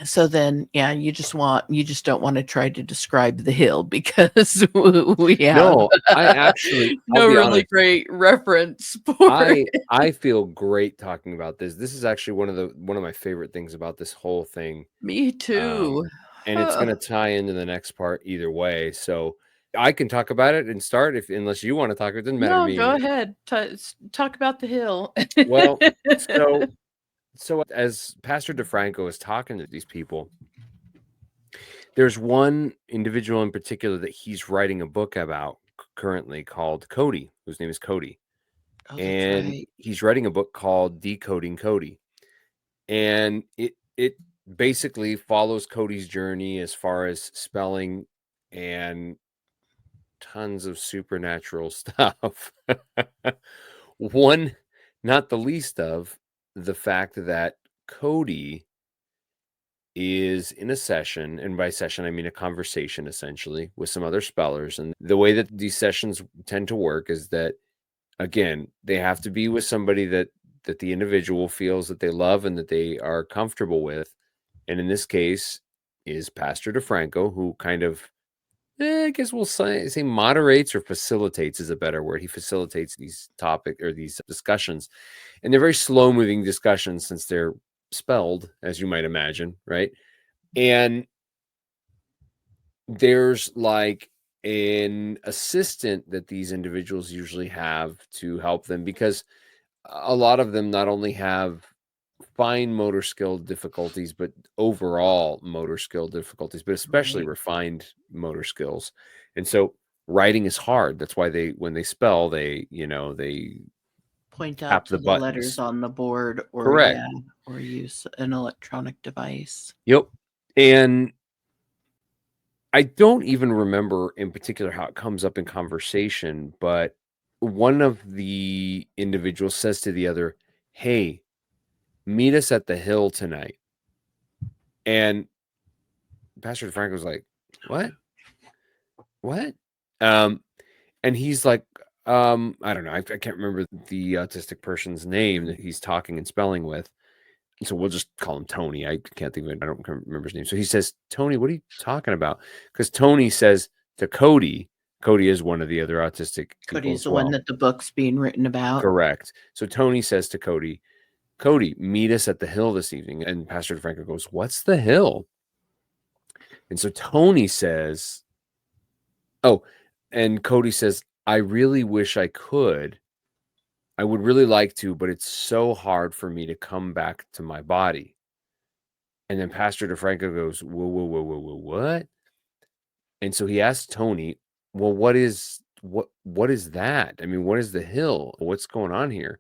So then, yeah, you just don't want to try to describe the hill, because we have No, I actually, I'll no be really honest. great reference for it. I feel great talking about this. This is actually one of my favorite things about this whole thing. Me too. And it's going to tie into the next part either way. So I can talk about it and start unless you want to talk. It doesn't matter to No, go me. ahead. Talk about the hill. Well, so as Pastor DeFranco is talking to these people, there's one individual in particular that he's writing a book about currently called Cody, whose name is Cody. Oh, that's And right. he's writing a book called Decoding Cody. And it basically follows Cody's journey as far as spelling and tons of supernatural stuff. One, not the least of the fact that Cody is in a session, and by session I mean a conversation essentially with some other spellers. And the way that these sessions tend to work is that, again, they have to be with somebody that the individual feels that they love and that they are comfortable with. And in this case is Pastor DeFranco, who kind of, I guess we'll say moderates or facilitates is a better word. He facilitates these these discussions, and they're very slow moving discussions since they're spelled, as you might imagine, right? And there's like an assistant that these individuals usually have to help them, because a lot of them not only have fine motor skill difficulties, but overall motor skill difficulties, but especially Right. refined motor skills. And so writing is hard. That's why when they spell, they Point out tap to the the letters buttons. on the board, or Correct. or use an electronic device. Yep. And I don't even remember in particular how it comes up in conversation, but one of the individuals says to the other, "Hey, meet us at the hill tonight." And Pastor DeFranco was like, "What? What?" Um, and he's like, I don't know. I can't remember the autistic person's name that he's talking and spelling with. So we'll just call him Tony. I can't think of it. I don't remember his name. So he says, "Tony, what are you talking about?" Because Tony says to Cody, Cody is one of the other autistic people Cody's as the one well. that the book's being written about. Correct. So Tony says to Cody, "Cody, meet us at the hill this evening." And Pastor DeFranco goes, "What's the hill?" And so Tony says, "Oh," and Cody says, "I really wish I could. I would really like to, but it's so hard for me to come back to my body." And then Pastor DeFranco goes, "Whoa, whoa, whoa, whoa, whoa, what?" And so he asked Tony, "Well, what is that? I mean, what is the hill? What's going on here?"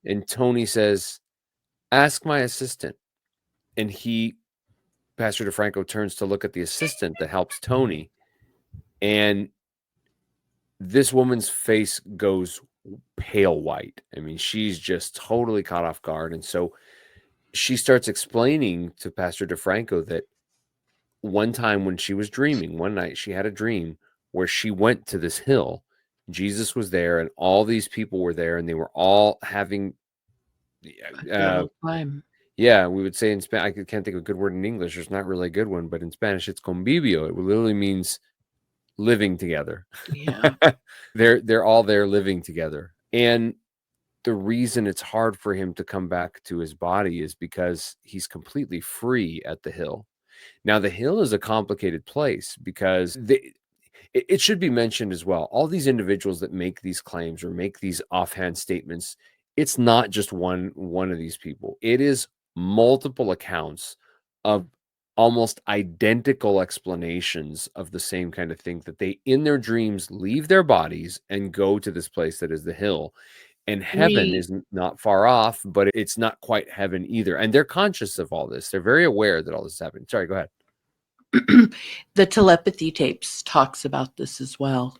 And Tony says, "Ask my assistant." And Pastor DeFranco turns to look at the assistant that helps Tony, and this woman's face goes pale white. I mean, she's just totally caught off guard. And so she starts explaining to Pastor DeFranco that one time when she was dreaming, one night she had a dream where she went to this hill. Jesus was there, and all these people were there, and they were all having, A good old time. yeah, we would say in Spanish, I can't think of a good word in English. There's not really a good one, but in Spanish, it's convivio. It literally means living together. Yeah. They're all there living together. And the reason it's hard for him to come back to his body is because he's completely free at the hill. Now, the hill is a complicated place because it should be mentioned as well. All these individuals that make these claims or make these offhand statements, it's not just one of these people. It is multiple accounts of almost identical explanations of the same kind of thing, that they in their dreams leave their bodies and go to this place that is the hill. And heaven We is not far off, but it's not quite heaven either. And they're conscious of all this. They're very aware that all this is happening. Sorry, go ahead. the telepathy tapes talks about this as well.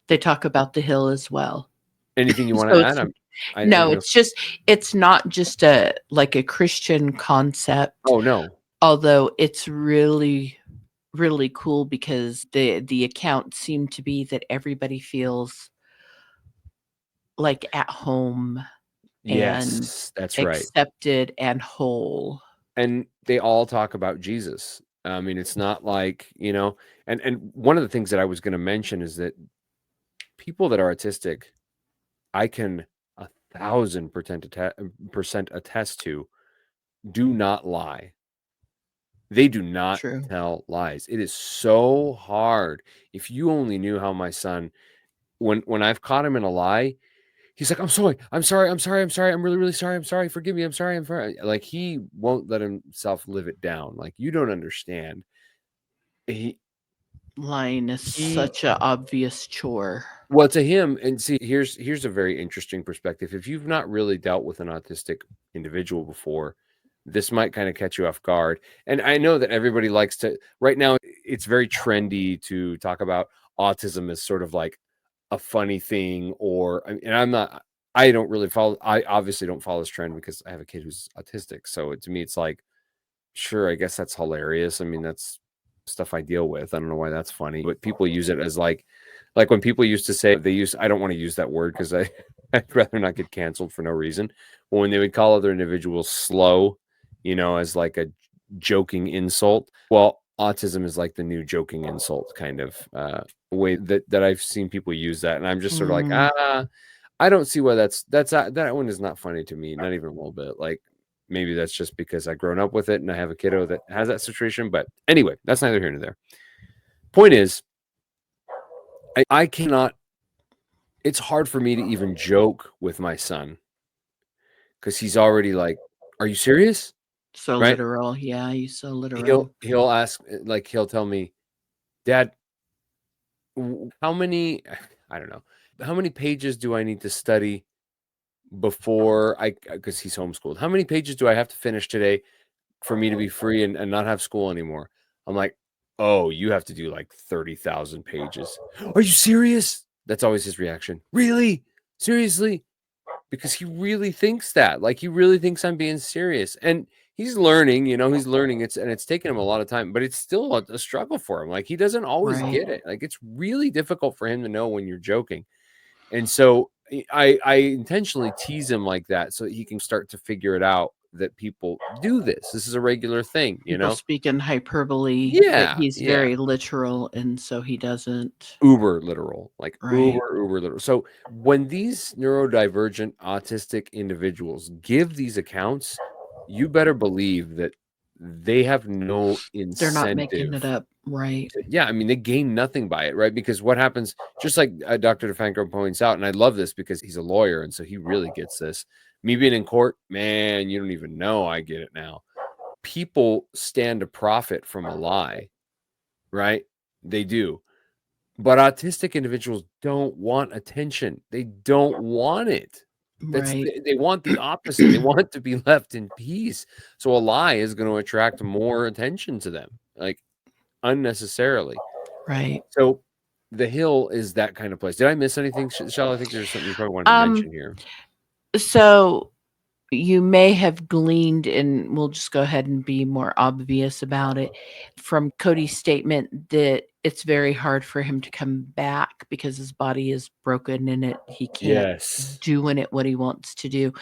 They talk about the hill as well. Anything you want So to it's add? I no, didn't know. it's not just a like a Christian concept, Oh, no. although it's really really cool because the accounts seem to be that everybody feels like at home and Yes, that's right. accepted and whole. And they all talk about Jesus. I mean, it's not like, and one of the things that I was going to mention is that people that are autistic, I can 1,000% attest to, do not lie. They do not True. tell lies. It is so hard. If you only knew how my son, when I've caught him in a lie, he's like, "I'm sorry. I'm sorry. I'm sorry. I'm sorry. I'm really, really sorry. I'm sorry. Forgive me. I'm sorry. I'm sorry." Like, he won't let himself live it down. Like, you don't understand. He Lying is he such a obvious chore. Well, to him, and see, here's a very interesting perspective. If you've not really dealt with an autistic individual before, this might kind of catch you off guard. And I know that everybody likes to, right now, it's very trendy to talk about autism as sort of like a funny thing, and I don't really follow, I obviously don't follow this trend because I have a kid who's autistic. So to me, it's like, sure, I guess that's hilarious. I mean, that's stuff I deal with. I don't know why that's funny, but people use it as like when people used to say I don't want to use that word because I'd rather not get canceled for no reason. But when they would call other individuals slow, as like a joking insult. Well, autism is like the new joking insult kind of way that I've seen people use that. And I'm just sort of like, Mm, I don't see why that one is not funny to me, not even a little bit. Like, maybe that's just because I've grown up with it and I have a kiddo that has that situation. But anyway, that's neither here nor there. Point is, I cannot, it's hard for me to even joke with my son because he's already like, "Are you serious?" so Right? literal. Yeah, he's so literal. He'll ask, like, he'll tell me, "Dad, how many, I don't know, how many pages do I need to study before because he's homeschooled. How many pages do I have to finish today for me to be free and not have school anymore? I'm like, oh, you have to do like 30,000 pages. Are you serious? That's always his reaction. Really? Seriously? Because he really thinks that. Like, he really thinks I'm being serious. And he's learning, he's learning. It's taken him a lot of time, but it's still a struggle for him. Like, he doesn't always Right. get it. Like, it's really difficult for him to know when you're joking. And so I intentionally tease him like that so that he can start to figure it out, that people do this. This is a regular thing, People speak in hyperbole, but Yeah, he's yeah. very literal, and so he doesn't. Uber literal, like Right. uber literal. So when these neurodivergent autistic individuals give these accounts, you better believe that they have no They're not making it incentive. up. Right. Yeah, I mean, they gain nothing by it, right? Because what happens, just like Dr. DeFranco points out, and I love this because he's a lawyer, and so he really gets this. Me being in court, man, you don't even know I get it now. People stand to profit from a lie, right? They do. But autistic individuals don't want attention. They don't want it. Right. They want the opposite. They want to be left in peace. So a lie is going to attract more attention to them, like unnecessarily. Right. So the Hill is that kind of place. Did I miss anything, Shell? I think there's something you probably wanted to mention here. So you may have gleaned, and we'll just go ahead and be more obvious about it, from Cody's statement that it's very hard for him to come back because his body is broken and he can't Yes. do in it what he wants to do.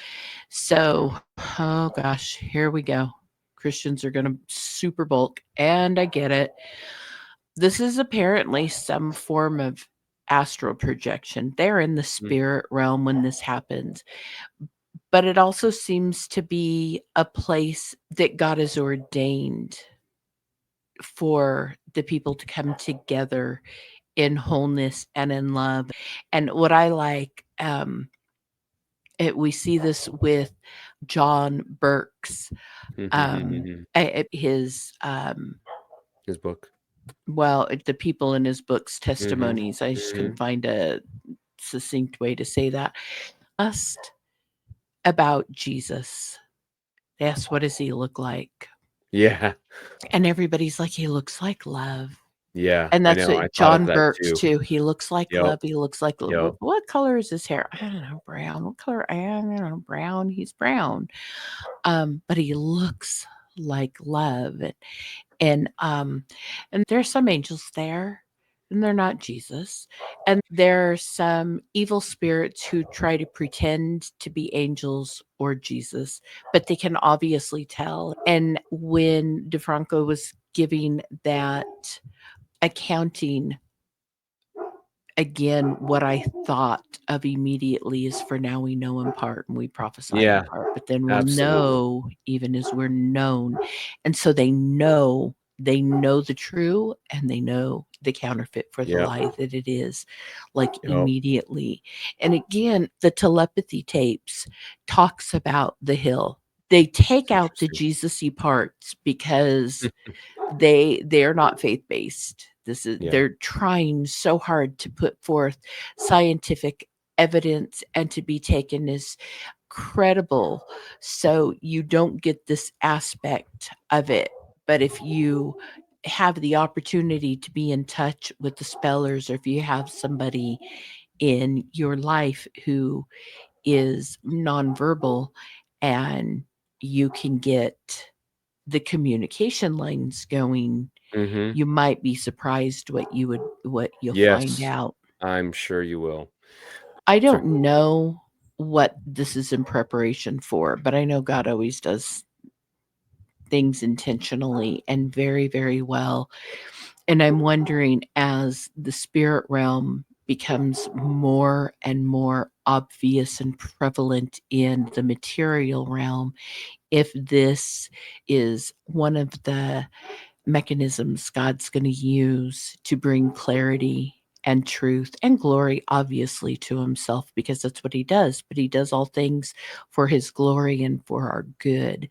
So, oh gosh, here we go. Christians are going to super bulk, and I get it. This is apparently some form of astral projection. They're in the spirit realm when this happens. But it also seems to be a place that God has ordained for the people to come together in wholeness and in love. And what I like, we see this with John Burke's, his book. Well, the people in his books, testimonies. I just Mm-hmm. couldn't find a succinct way to say that. Asked about Jesus. They asked, what does he look like? Yeah. And everybody's like, he looks like love. Yeah. And that's what John Burke's too. He looks like love. He looks like love. Yep. What color is his hair? I don't know, brown. What color? I don't know, brown. He's brown. But he looks like love. And there's some angels there, and they're not Jesus. And there are some evil spirits who try to pretend to be angels or Jesus, but they can obviously tell. And when DeFranco was giving that accounting, again, what I thought of immediately is, for now we know in part and we prophesy in part, but then we'll know even as we're known. And so they know the true, and they know the counterfeit for the lie that it is, like immediately. And again, the Telepathy Tapes talks about the Hill. They take out the Jesus-y parts because they're not faith-based. They're trying so hard to put forth scientific evidence and to be taken as credible, so you don't get this aspect of it. But if you have the opportunity to be in touch with the spellers, or if you have somebody in your life who is nonverbal, and you can get the communication lines going, you might be surprised what you'll find out. I'm sure you will. I don't know what this is in preparation for, but I know God always does things intentionally and very, very well. And I'm wondering, as the spirit realm becomes more and more obvious and prevalent in the material realm, if this is one of the mechanisms God's going to use to bring clarity and truth and glory, obviously, to himself, because that's what he does. But he does all things for his glory and for our good.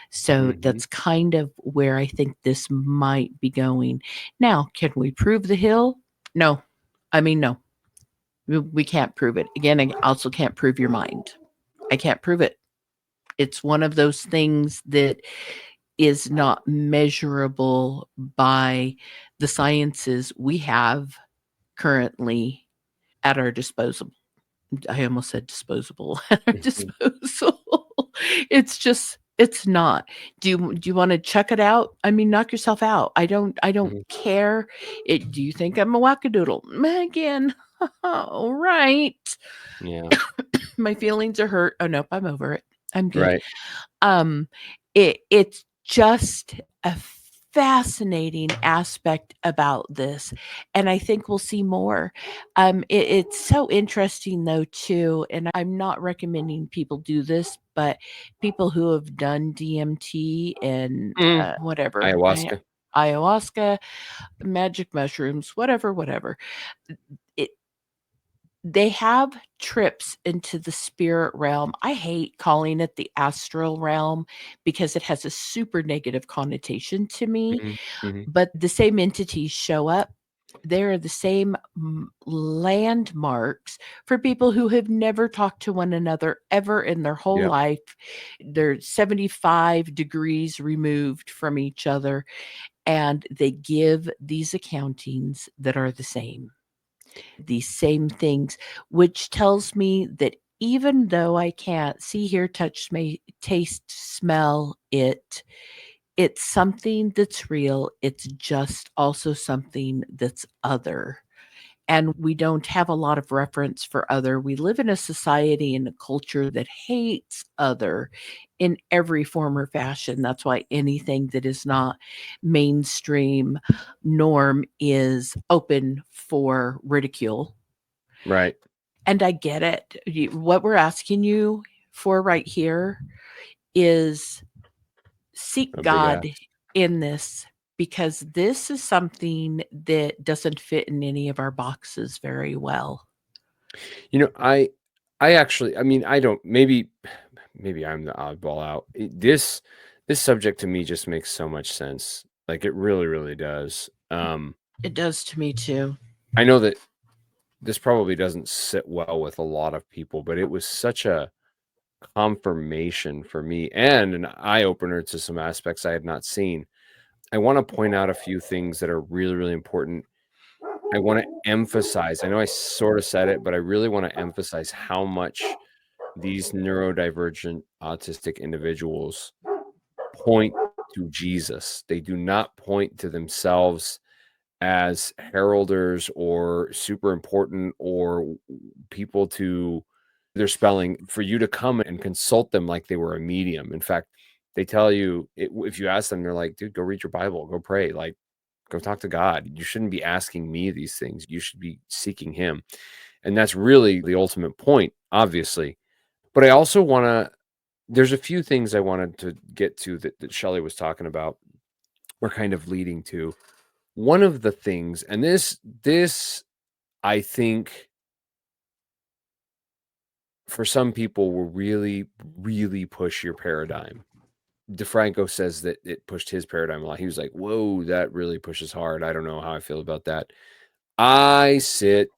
So that's kind of where I think this might be going. Now, can we prove the Hill? No. I mean, no. We can't prove it. Again, I also can't prove your mind. I can't prove it. It's one of those things that is not measurable by the sciences we have currently at our disposal. I almost said disposable. At our disposal. It's not. Do you want to check it out? I mean, knock yourself out. I don't care. Do you think I'm a wackadoodle? Megan. All right. Yeah. My feelings are hurt. Oh nope, I'm over it. I'm good. Right. It's just a fascinating aspect about this, and I think we'll see more. It's so interesting though too, and I'm not recommending people do this, but people who have done DMT and whatever, Ayahuasca. ayahuasca, magic mushrooms, whatever. It they have trips into the spirit realm. I hate calling it the astral realm because it has a super negative connotation to me, Mhm, mhm. but the same entities show up. There are the same landmarks for people who have never talked to one another ever in their whole Yep. life. They're 75 degrees removed from each other, and they give these accountings that are the same, these same things, which tells me that even though I can't see, hear, touch, taste, smell it, it's something that's real. It's just also something that's other. And we don't have a lot of reference for other. We live in a society and a culture that hates other in every form or fashion. That's why anything that is not mainstream norm is open for ridicule. Right. And I get it. What we're asking you for right here is seek A big God ask. in this, because this is something that doesn't fit in any of our boxes very well. You know, I actually, I mean, I don't, maybe I'm the oddball out. This subject to me just makes so much sense. Like it really, really does. It does to me too. I know that this probably doesn't sit well with a lot of people, but it was such a confirmation for me and an eye opener to some aspects I had not seen. I want to point out a few things that are really, really important. I want to emphasize, I know I sort of said it, but I really want to emphasize how much these neurodivergent autistic individuals point to Jesus. They do not point to themselves as heralders or super important or people to their spelling for you to come and consult them like they were a medium. In fact, they tell you if you ask them, they're like, dude, go read your Bible, go pray, like go talk to God. You shouldn't be asking me these things. You should be seeking him. And that's really the ultimate point, obviously. But I also want to, there's a few things I wanted to get to that Shelley was talking about. We're kind of leading to one of the things, and this I think for some people will really, really push your paradigm. DeFranco says that it pushed his paradigm a lot. He was like, whoa, that really pushes hard. I don't know how I feel about that. I sit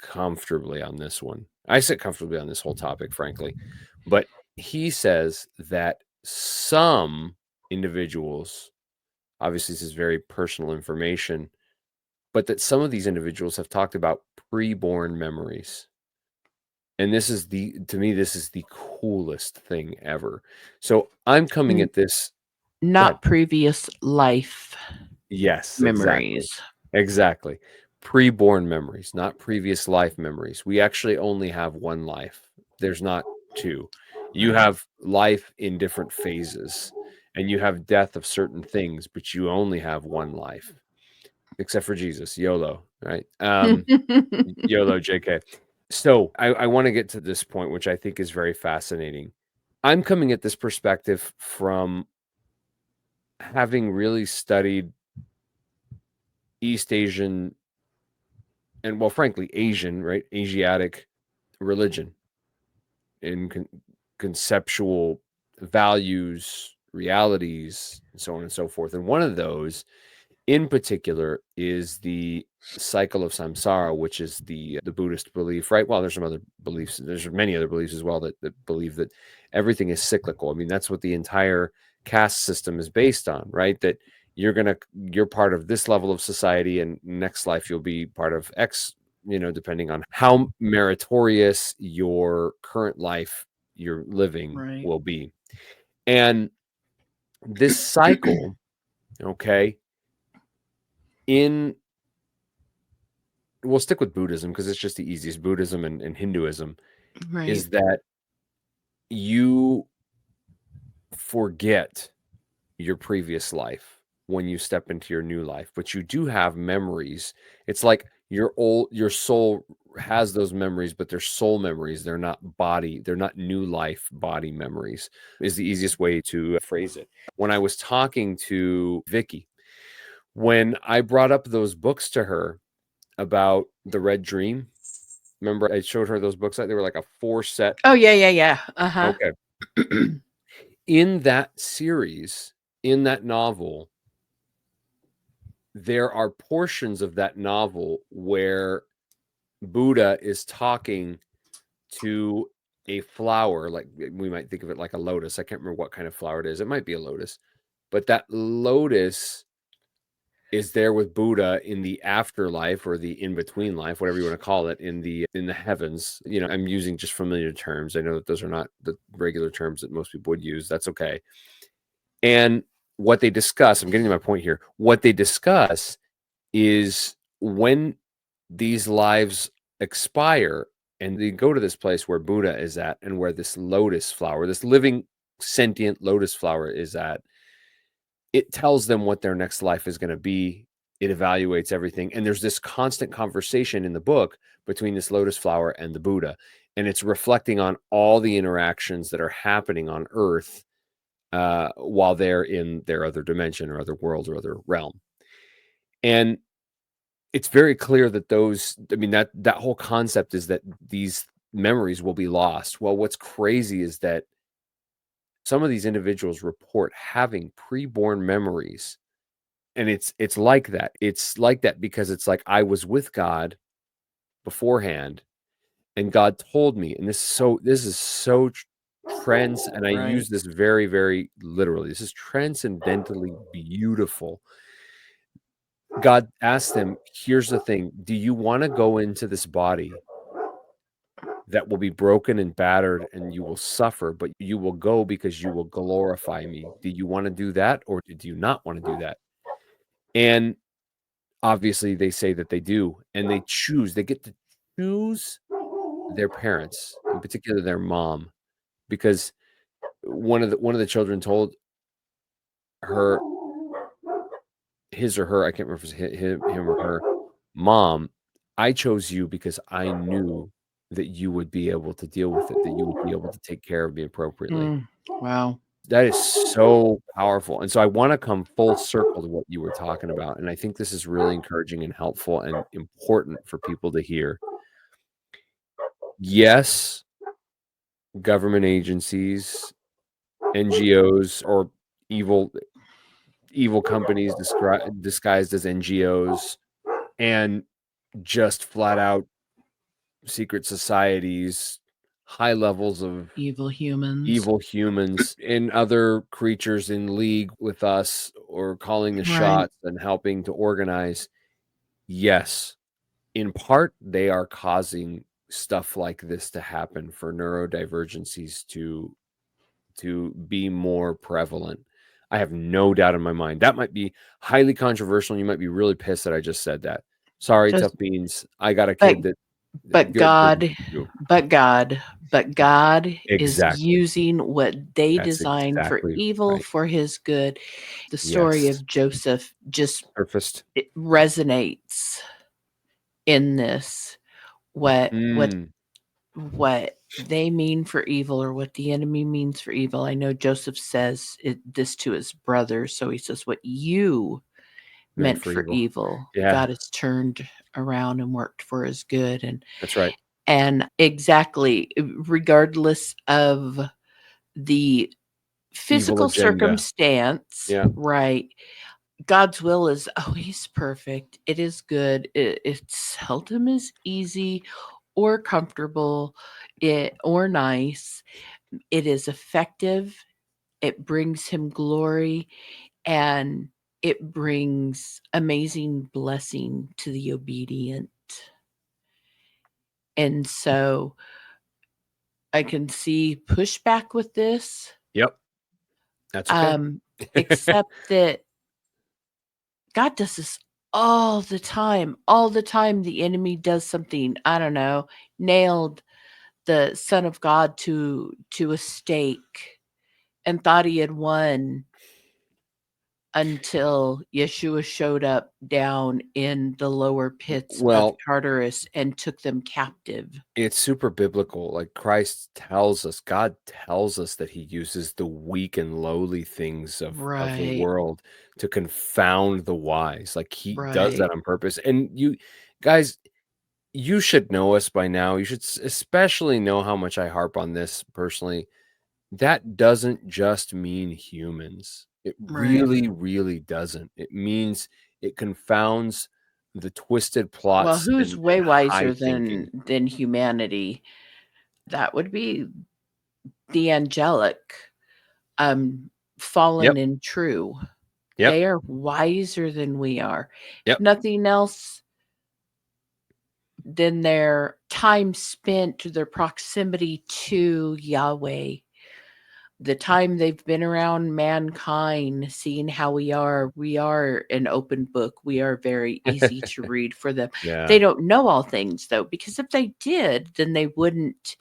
comfortably on this one. I sit comfortably on this whole topic, frankly. But he says that some individuals, obviously, this is very personal information, but that some of these individuals have talked about preborn memories. And this is to me, this is the coolest thing ever. So I'm coming N- at this. Go ahead. Not previous life Yes, exactly. memories. Exactly. Preborn memories, not previous life memories. We actually only have one life. There's not two. You have life in different phases, and you have death of certain things, but you only have one life, except for Jesus, YOLO, right? YOLO, JK. So I want to get to this point, which I think is very fascinating. I'm coming at this perspective from having really studied East Asian and, well, frankly, Asian, right? Asiatic religion in conceptual values, realities, and so on and so forth. And one of those in particular is the cycle of samsara, which is the Buddhist belief, right? Well, there's some other beliefs. There's many other beliefs as well that believe that everything is cyclical. I mean, that's what the entire caste system is based on, right? That you're part of this level of society, and next life you'll be part of X, depending on how meritorious your current life you're living Right. will be. And this cycle, okay, we'll stick with Buddhism because it's just the easiest. Buddhism and Hinduism Right. is that you forget your previous life when you step into your new life, but you do have memories. It's like your soul has those memories, but they're soul memories. They're not new life body memories, is the easiest way to phrase it. When I was talking to Vicky, when I brought up those books to her about the Red Dream, remember I showed her those books? They were like a 4-set. Oh, yeah. Uh-huh. Okay. In that series, in that novel, there are portions of that novel where Buddha is talking to a flower, like we might think of it like a lotus. I can't remember what kind of flower it is. It might be a lotus, but that lotus is there with Buddha in the afterlife or the in-between life, whatever you want to call it, in the heavens. I'm using just familiar terms. I know that those are not the regular terms that most people would use. That's okay. And what they discuss, I'm getting to my point here. What they discuss is when these lives expire and they go to this place where Buddha is at and where this lotus flower, this living sentient lotus flower is at, it tells them what their next life is going to be. It evaluates everything. And there's this constant conversation in the book between this lotus flower and the Buddha. And it's reflecting on all the interactions that are happening on Earth while they're in their other dimension or other world or other realm. And it's very clear that that whole concept is that these memories will be lost. Well, what's crazy is that some of these individuals report having preborn memories. And it's like that. It's like that because it's like I was with God beforehand and God told me, and this is so and I Right. use this very, very literally. This is transcendentally beautiful. God asked them, here's the thing. Do you want to go into this body that will be broken and battered and you will suffer, but you will go because you will glorify me? Do you want to do that or do you not want to do that? And obviously they say that they do, and they get to choose their parents, in particular their mom, because one of the children told her, his or her, I can't remember if it was him or her, Mom, I chose you because I knew that you would be able to deal with it, that you would be able to take care of me appropriately. Wow. That is so powerful. And so I want to come full circle to what you were talking about. And I think this is really encouraging and helpful and important for people to hear. Yes, government agencies, NGOs, or evil companies disguised as NGOs, and just flat out secret societies, high levels of Evil humans. evil humans and other creatures in league with us or calling the Right. shots and helping to organize. Yes, in part, they are causing stuff like this to happen for neurodivergencies to be more prevalent. I have no doubt in my mind. That might be highly controversial, and you might be really pissed that I just said that. Sorry, Just tough beans. I got a but kid that but good God for you. but God is Exactly. using what they That's designed for exactly evil right. for his good. The story Yes. of Joseph just Surfaced. it resonates in this. What Mm, they mean for evil or what the enemy means for evil. I know Joseph says this to his brothers. So he says, what you meant for evil, Yeah, God has turned around and worked for his good. that's right. And exactly, regardless of the Evil physical agenda. circumstance, Yeah. right? God's will is always perfect. It is good. It seldom is easy or comfortable or nice. It is effective. It brings him glory, and it brings amazing blessing to the obedient. And so I can see pushback with this, Yep. That's okay. except that God does this all the time. All the time, the enemy does something. I don't know, nailed the Son of God to a stake and thought he had won until Yeshua showed up down in the lower pits of Well, Tartarus and took them captive. it's super biblical. Like Christ tells us, God tells us that he uses the weak and lowly things of the Right, world to confound the wise. Like he does right. that on purpose. And you guys, you should know us by now. You should especially know how much I harp on this personally. That doesn't just mean humans. It Right. really, really doesn't. It means it confounds the twisted Well, plots who's and way high wiser thinking. than humanity? That would be the angelic, um, fallen Yep. and true. Yep. They are wiser than we are. If Yep. nothing else, than their time spent, their proximity to Yahweh, the time they've been around mankind, seeing how we are an open book. We are very easy to read for them. They Yeah. don't know all things though, because if they did, then they wouldn't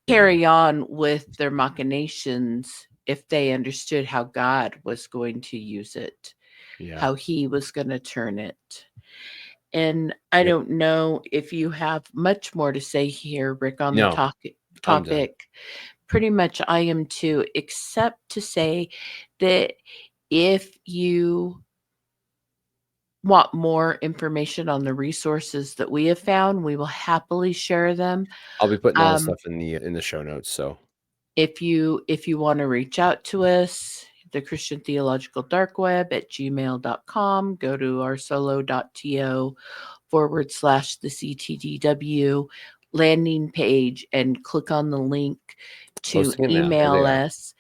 Yeah. carry on with their machinations if they understood how God was going to use it, Yeah. how he was going to turn it. And I Yep. don't know if you have much more to say here, Rick, on the No, I'm done. topic. Pretty much I am too, except to say that if you want more information on the resources that we have found, we will happily share them. I'll be putting all the Um, stuff in the show notes. So if you want to reach out to us, the Christian Theological Dark Web at gmail.com, go to our solo.to /the CTDW landing page and click on the link to posting it now. Here they email are. us.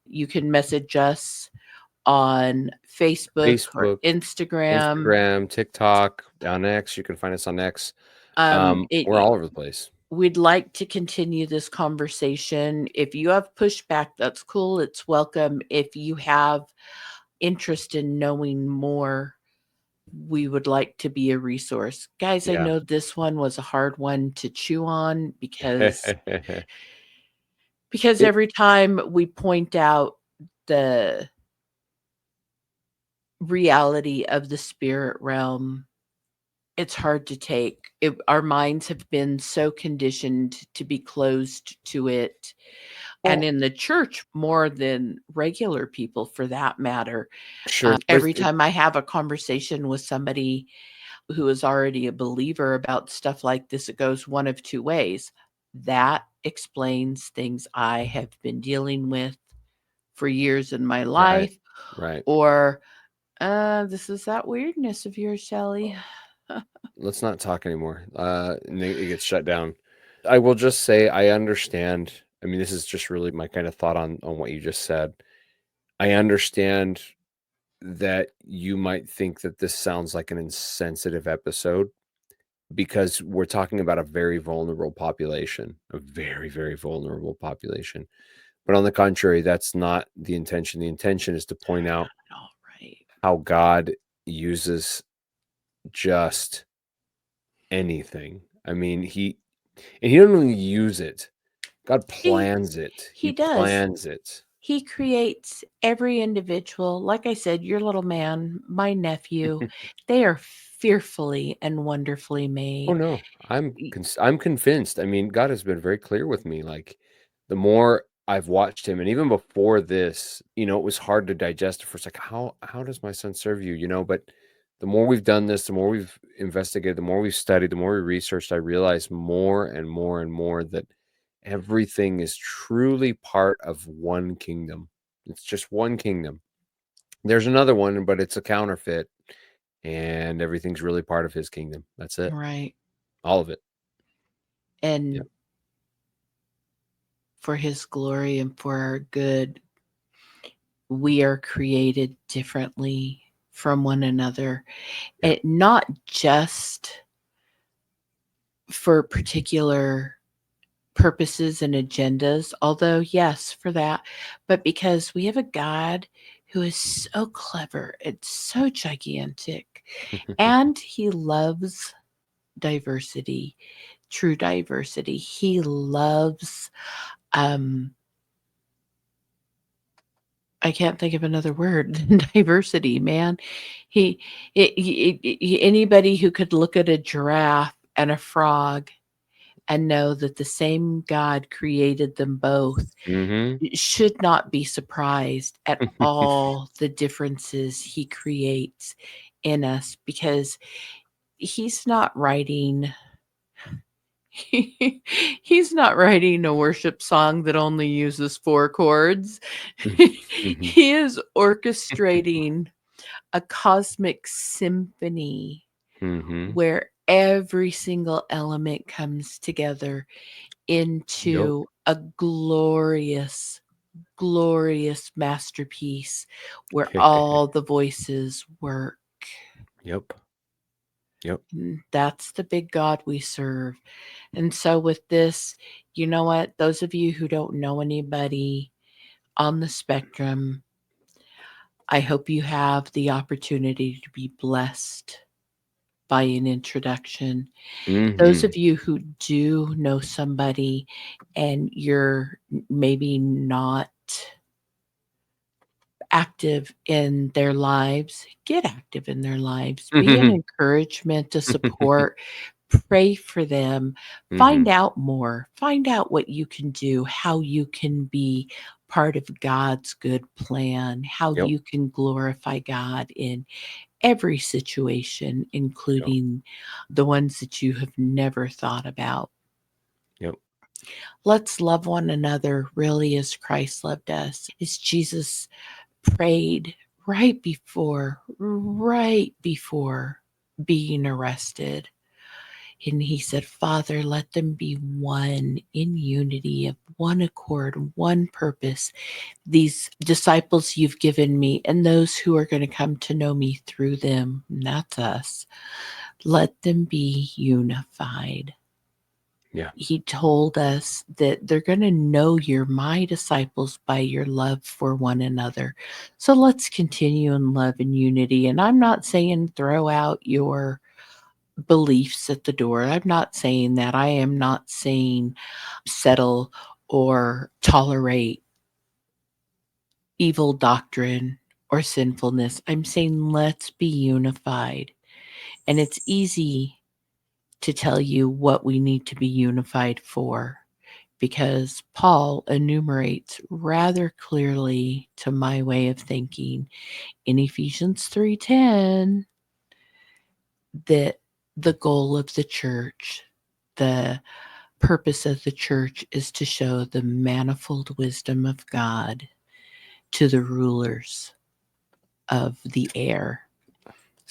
You can message us on Facebook or Facebook, Instagram. Instagram, TikTok, on X. You can find us on X. We're It, all over the place. we'd like to continue this conversation. If you have pushback, that's cool. It's welcome. If you have interest in knowing more, we would like to be a resource. Guys, I Yeah. know this one was a hard one to chew on because It every time we point out the reality of the spirit realm, it's hard to take. Our minds have been so conditioned to be closed to it, and well, in the church more than regular people for that matter. sure, but Every time I have a conversation with somebody who is already a believer about stuff like this, it goes one of two ways. That explains things I have been dealing with for years in my right, life, right. or this is that weirdness of yours, Shelley. Let's not talk anymore. And it gets shut down. I will just say I understand. I mean, this is just really my kind of thought on what you just said. I understand that you might think that this sounds like an insensitive episode because we're talking about a very vulnerable population, a very, very vulnerable population. But on the contrary, that's not the intention. The intention is to point out All right. how God uses just anything. I mean, he doesn't really use it. God He plans it. He he does. plans it. He creates every individual. Like I said, your little man, my nephew, they are fearfully and wonderfully Oh made. no, Y- I'm convinced. I mean, God has been very clear with me. Like the more I've watched him, and even before this, it was hard to digest at first. Like, how does my son serve you? But the more we've done this, the more we've investigated, the more we've studied, the more we researched, I realized more and more and more that everything is truly part of one kingdom. It's just one kingdom. There's another one, but it's a counterfeit, and everything's really part of his kingdom. That's it. Right. All of it. And Yep. for his glory and for our good, we are created differently from one another. Yeah. And not just for particular purposes and agendas, although yes, for that, but because we have a God who is so clever and so gigantic, and he loves diversity, true diversity. He loves I can't think of another word than diversity, man. Anybody who could look at a giraffe and a frog and know that the same God created them both Mm-hmm. should not be surprised at all the differences he creates in us, because he's not writing he's not writing a worship song that only uses 4 chords. Mm-hmm. He is orchestrating a cosmic symphony Mm-hmm. where every single element comes together Yep. into a glorious, glorious masterpiece where all the voices work. Yep. Yep. That's the big God we serve. And so with this, you know what? Those of you who don't know anybody on the spectrum, I hope you have the opportunity to be blessed by an introduction. Those Mm-hmm. of you who do know somebody and you're maybe not active in their lives, get active in their lives. Be an encouragement, to support, pray for them, find Mm-hmm. out more, find out what you can do, how you can be part of God's good plan, how Yep. you can glorify God in every situation, Yep. including the ones that you have never thought about. Yep. Let's love one another really as Christ loved us. As Jesus prayed right before being arrested. And he said, Father, let them be one in unity, of one accord, one purpose. These disciples you've given me, and those who are going to come to know me through them, and that's us, let them be unified. Yeah. He told us that they're going to know you're my disciples by your love for one another. So let's continue in love and unity. And I'm not saying throw out your beliefs at the door. I'm not saying that. I am not saying settle or tolerate evil doctrine or sinfulness. I'm saying let's be unified. And it's easy to tell you what we need to be unified for, because Paul enumerates rather clearly, to my way of thinking, in Ephesians 3:10, that the goal of the church, the purpose of the church, is to show the manifold wisdom of God to the rulers of the air.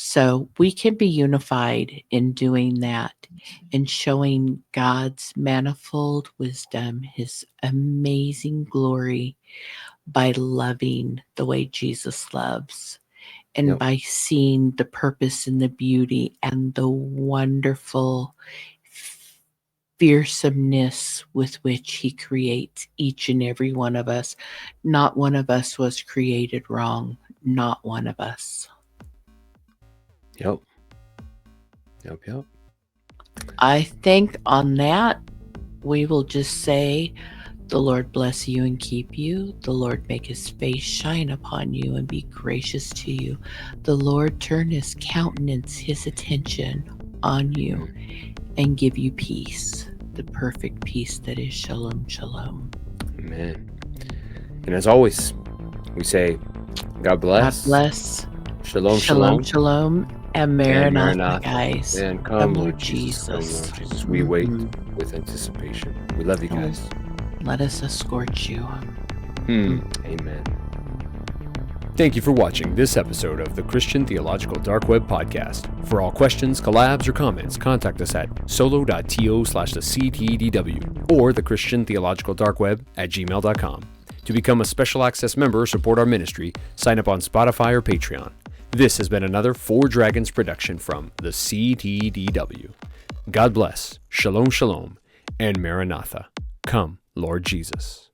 So we can be unified in doing that and showing God's manifold wisdom, his amazing glory, by loving the way Jesus loves, and Yep. by seeing the purpose and the beauty and the wonderful fearsomeness with which he creates each and every one of us. Not one of us was created wrong. Not one of us. Yep. Yep. Yep. I think on that, we will just say, the Lord bless you and keep you. The Lord make his face shine upon you and be gracious to you. The Lord turn his countenance, his attention on you, and give you peace, the perfect peace that is shalom, shalom. Amen. And as always, we say, God bless. God bless. Shalom, Shalom, shalom. shalom. And Maranatha, guys. And Come, come, Lord Lord Jesus. Come, Jesus. Lord Jesus. We wait with anticipation. We love you guys. Let us escort you. Amen. Thank you for watching this episode of the Christian Theological Dark Web Podcast. For all questions, collabs, or comments, contact us at solo.to/thectdw or the Christian Theological Dark Web at gmail.com. To become a special access member or support our ministry, sign up on Spotify or Patreon. This has been another Four Dragons production from the CTDW. God bless, Shalom Shalom, and Maranatha. Come, Lord Jesus.